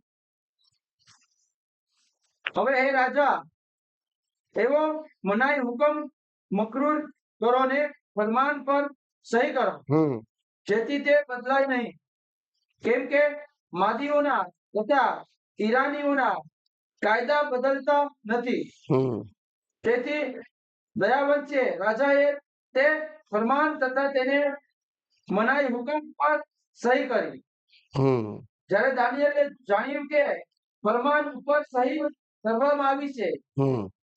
હવે હે રાજા, એવો મનાઈ હુકમ મકરૂર કરો ને ફરમાન પર સહી કરો, જેથી તે બદલાય નહીં, કેમ કે માદીઓના તથા ઈરાનીઓના કાયદા બદલતા નથી. તેથી દયાવંશે રાજાએ તે ફરમાન તથા તેને મનાઈ હુકમ પર સહી કરી. જ્યારે દાનિયેલે જાણ્યું કે ફરમાન ઉપર સહી કરવામાં આવી છે,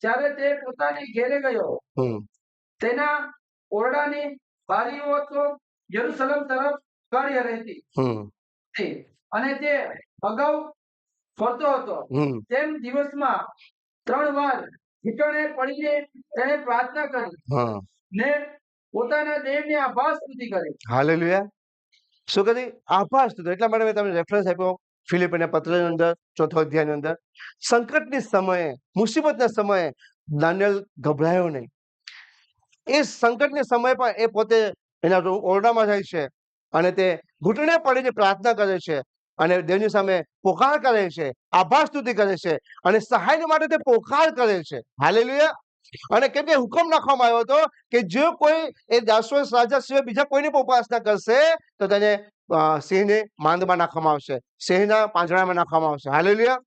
ત્યારે તે પોતાની ઘેરે ગયો. તેના ઓરડાની બારીઓ તો યરુશલેમ તરફ કરી રહેતી, અને તે અગાઉ ફરતો હતો. તેમ દિવસમાં 3 વાર ઘૂંટણે પડીને તેણે પ્રાર્થના કરી ને પોતાના દેવને આભાર સ્તુતિ કરી. હાલેલુયા. શું કરી? આભાર સ્તુતિ. એટલા માટે મેં તમને રેફરન્સ આપ્યો ફિલિપીના પત્રની અંદર 4થા અધ્યાયની અંદર. સંકટની સમયે, મુસીબતના સમયે દાનિયેલ ગભરાયો નહીં. એ સંકટની સમય પણ એ પોતે એના ઓરડામાં જાય છે અને તે ઘૂંટણે પડીને પ્રાર્થના કરે છે અને દેવની સામે પોકાર કરે છે, આભાર સ્તુતિ કરે છે અને સહાય માટે તે પોકાર કરે છે. હાલેલુયા. અને કેમ કે હુકમ નાખવામાં આવ્યો હતો કે જો કોઈ એ દાસવંશ રાજા સિવાય બીજા કોઈની પણ ઉપાસના કરશે તો તેને સિંહને માંદમાં નાખવામાં આવશે, સિંહના પાંજરામાં નાખવામાં આવશે. હાલેલુયા.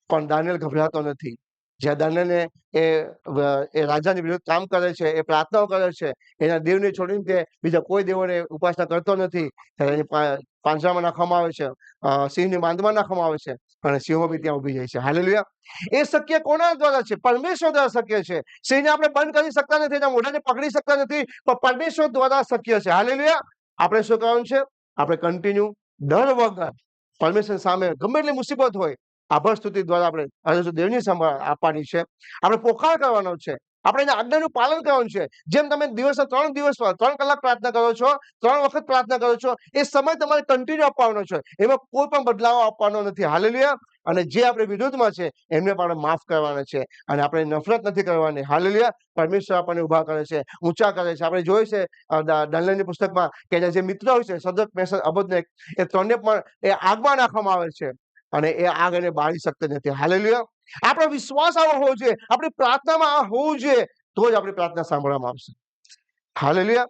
પણ દાનિયેલ ગભરાતો નથી. જ્યાં દાનિયેલને એ રાજાની વિરુદ્ધ કામ કરે છે, એ પ્રાર્થનાઓ કરે છે, એના દેવને છોડીને તે બીજા કોઈ દેવોને ઉપાસના કરતો નથી, ત્યારે એની પાંજરામાં નાખવામાં આવે છે, સિંહની માંદમાં નાખવામાં આવે છે અને સિંહો બી ત્યાં ઉભી જાય છે. હાલેલુયા. એ શક્ય કોના દ્વારા છે? પરમેશ્વર દ્વારા શક્ય છે. સિંહને આપણે બંધ કરી શકતા નથી, એના મોઢાને પકડી શકતા નથી, પણ પરમેશ્વર દ્વારા શક્ય છે. હાલેલુયા. આપણે શું કરવાનું છે? આપણે કન્ટિન્યુ ડર વગર પરમેશ્વર સામે ગમે એટલી મુસીબત હોય આભાર સ્તુતિ દ્વારા આપણે દેવની સંભાળ આપવાની છે. આપણે પોકાર કરવાનો છે, આપણે એના આજ્ઞાનું પાલન કરવાનું છે. જેમ તમે દિવસના 3 કલાક પ્રાર્થના કરો છો, 3 વખત પ્રાર્થના કરો છો, એ સમય તમારે કન્ટિન્યુ આપવાનો છે. એમાં કોઈ પણ બદલાવ આપવાનો નથી. હાલેલુયા. અને જે આપણે વિરોધમાં છે એમને પણ આપણે માફ કરવાના છે અને આપણે નફરત નથી કરવાની. હાલેલુયા. પરમેશ્વર આપણને ઉભા કરે છે, ઊંચા કરે છે. આપણે જોયું છે દાનિયેલની પુસ્તકમાં કે જે મિત્ર હોય છે સદક, મેસક, અબેદનેગો, એ 3ને પણ એ આગમાં નાખવામાં આવે છે અને એ આગ એને બાળી શકતી નથી. હાલેલુયા. આપણો વિશ્વાસ આવો હોવો જોઈએ, આપણી પ્રાર્થનામાં આ હોવું જોઈએ, તો જ આપણી પ્રાર્થના સાંભળવામાં આવશે. હાલેલુયા.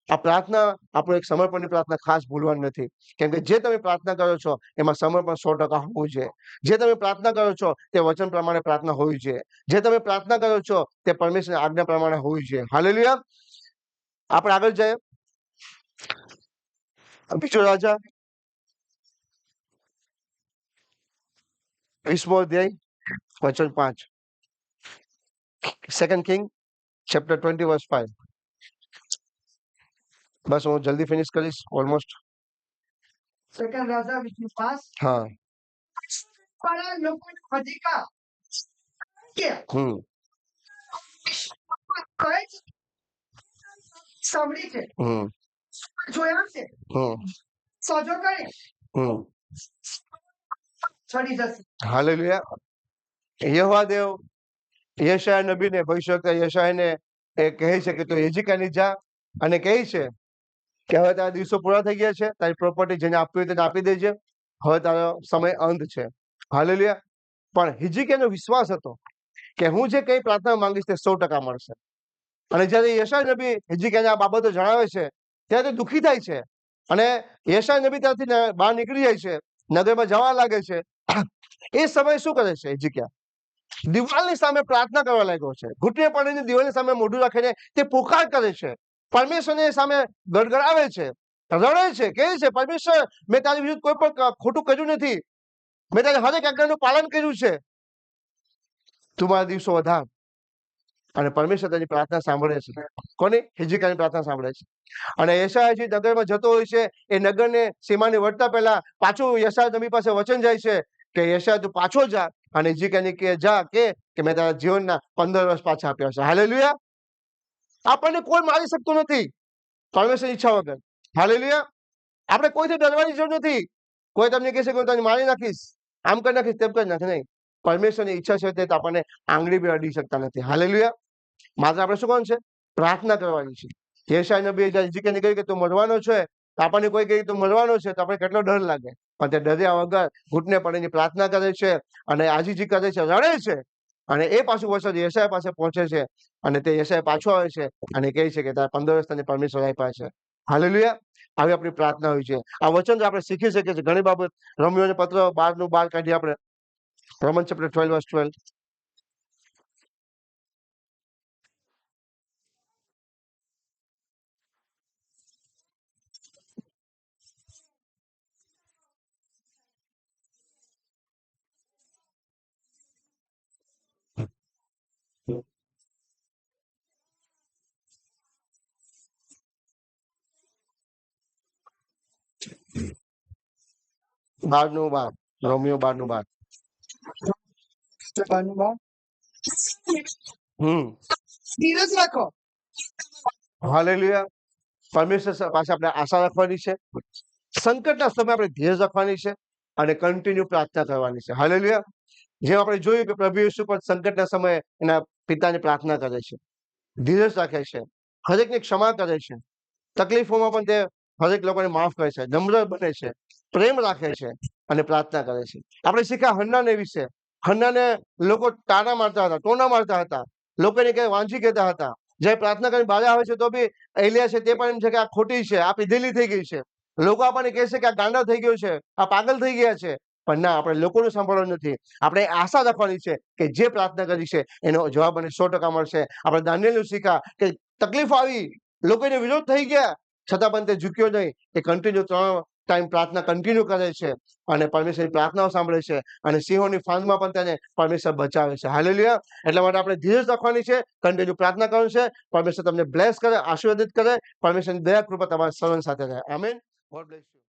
આ પ્રાર્થના આપણો એક સમર્પણની પ્રાર્થના ખાસ ભૂલવાની નથી, કેમ કે જે તમે પ્રાર્થના કરો છો એમાં સમર્પણ 100% હોવું જોઈએ. જે તમે પ્રાર્થના કરો છો તે વચન પ્રમાણે પ્રાર્થના હોવી જોઈએ. જે તમે પ્રાર્થના કરો છો તે પરમેશ્વરની આજ્ઞા પ્રમાણે હોવી જોઈએ. હાલેલુયા. આપણે આગળ જઈએ. બીજો રાજા 20મો અધ્યાય વચન 5. 2 કિંગ ચેપ્ટર 20 verse 5. બસ હું જલ્દી ફિનિશ કરીશ ઓલમોસ્ટ. 2 રાજા 20:5. હા. para લોકોનો અધિકાર કે કહે છે સાંભળી છે, જોયા છે, સોજો કરી છડી જશે. હાલેલુયા. યહોવા દેવ યશાયા નબીને ભવિષ્યવક્તા યશાયાને એ કહે છે કે તું હિજકીયાની જા અને કહે છે કે હવે તારા દિવસો પૂરા થઈ ગયા છે, તારી પ્રોપર્ટી જેને આપવી હોય તેને આપી દેજે, હવે તારો સમય અંત છે. હાલેલુયા. પણ હિજકીયાનો વિશ્વાસ હતો કે હું જે કઈ પ્રાર્થના માંગીશ તે 100% મળશે. અને જ્યારે યશાયા નબી હિજકીયાને આ બાબતો જણાવે છે ત્યારે તે દુઃખી થાય છે અને યશાયા નબી ત્યાંથી બહાર નીકળી જાય છે, નગરમાં જવા લાગે છે. એ સમયે શું કરે છે હિજકીયા? દિવાલની સામે પ્રાર્થના કરવા લાગ્યો છે. ઘૂંટણે પડીને દિવાલની સામે મોઢું રાખીને તે પોકાર કરે છે, પરમેશ્વરની સામે ગડગડાવે છે, રડે છે, કહે છે પરમેશ્વર મેં તારી વિરુદ્ધ કોઈ પણ ખોટું કર્યું નથી, મેં તારી હરેક આજ્ઞાનું પાલન કર્યું છે, તું મારા દિવસો વધાર. અને પરમેશ્વર તેની પ્રાર્થના સાંભળે છે. કોની? હિજકિયાની પ્રાર્થના સાંભળે છે. અને યશાયા જે નગરમાં જતો હોય છે એ નગરને સીમાને વળતા પહેલા પાછું યશાયા નબી પાસે વચન જાય છે કે યશાયા તું પાછો જા અને હિજકિયાને કે જા કે મેં તારા જીવનના 15 વર્ષ પાછા આપ્યા છે. હાલેલુયા. આપણને કોઈ મારી શકતું નથી પરમેશ્વરની ઈચ્છા વગર. હાલેલુયા. આપણે કોઈથી ડરવાની જરૂર નથી. કોઈ તમને કહેશે કે હું તને મારી નાખીશ, આમ કરી નાખીશ, તેમ કરી નાખીશ. નહીં, પરમેશ્વરની ઈચ્છા છે તે આપણને આંગળી બી અડી શકતા નથી. હાલેલુયા. માત્ર આપણે શું કરવાનું છે? પ્રાર્થના કરવાની છે. યશાયા નબીએ હિજકિયાને કહ્યું કે તું મરવાનો છે, તો આપણને કોઈ કહે તું મરવાનો છે તો આપણે કેટલો ડર લાગે, પણ તે ડર્યા વગર ઘૂંટને પડીને પ્રાર્થના કરે છે અને આજીજી કરે છે, રડે છે. અને એ પાછું વચન યશાયા પાસે પહોંચે છે અને તે યશાયા પાછો આવે છે અને કહે છે કે તારા 15 વર્ષ તને પરમેશ્વર આપ્યા છે. હાલેલુયા. આવી આપણી પ્રાર્થના હોય છે. આ વચન આપણે શીખી શકીએ છીએ ઘણી બાબત. રોમિયોને પત્ર 12 કાઢીએ આપણે. Roman chapter 12 verse 12. રોમિયો 12 ધીરજ રાખો. હાલેલુયા. પરમેશ્વર પાસે આપણે આશા રાખવાની છે. સંકટના સમયે આપણે ધીરજ રાખવાની છે અને કન્ટિન્યુ પ્રાર્થના કરવાની છે. હાલેલુયા. જેમ આપણે જોયું કે પ્રભુ યેસુ પણ સંકટના સમયે એના પિતાની પ્રાર્થના કરે છે, ધીરજ રાખે છે, હરેકને ક્ષમા કરે છે, તકલીફોમાં પણ તે હરેક લોકોને માફ કરે છે, નમ્ર બને છે, પ્રેમ રાખે છે અને પ્રાર્થના કરે છે. આપણે શીખ્યા હન્નાને વિશે. હન્નાને લોકો તાના મારતા હતા, ટોના મારતા હતા, લોકોને કઈ વાંચી કહેતા હતા. જ્યારે પ્રાર્થના કરીને બહાર આવે છે તો બી એલિયા છે તે પણ એમ છે કે આ ખોટી છે, આ પીધેલી થઈ ગઈ છે. લોકો આપણને કહેશે કે આ ગાંડા થઈ ગયો છે, આ પાગલ થઈ ગયા છે. પણ ના, આપણે લોકોનું સાંભળવાનું નથી. આપણે આશા રાખવાની છે કે જે પ્રાર્થના કરી છે એનો જવાબ મને 100% મળશે. આપણે દાનિયેલનું શીખ્યા કે તકલીફ આવી, લોકોને વિરોધ થઈ ગયા, છતાં પણ તે ઝૂક્યો નહીં. એ કન્ટિન્યુ 3 ટાઈમ પ્રાર્થના કન્ટિન્યુ કરે છે અને પરમેશ્વરની પ્રાર્થનાઓ સાંભળે છે અને સિંહોની ફાંદમાં પણ તેને પરમેશ્વર બચાવે છે. હાલેલુયા. એટલા માટે આપણે ધીરજ રાખવાની છે, કન્ટિન્યુ પ્રાર્થના કરવાની છે. પરમેશ્વર તમને બ્લેસ કરે, આશીર્વાદિત કરે. પરમેશ્વરની દયા કૃપા તમારા સર્વ સાથે રહે. આમેન. God bless you.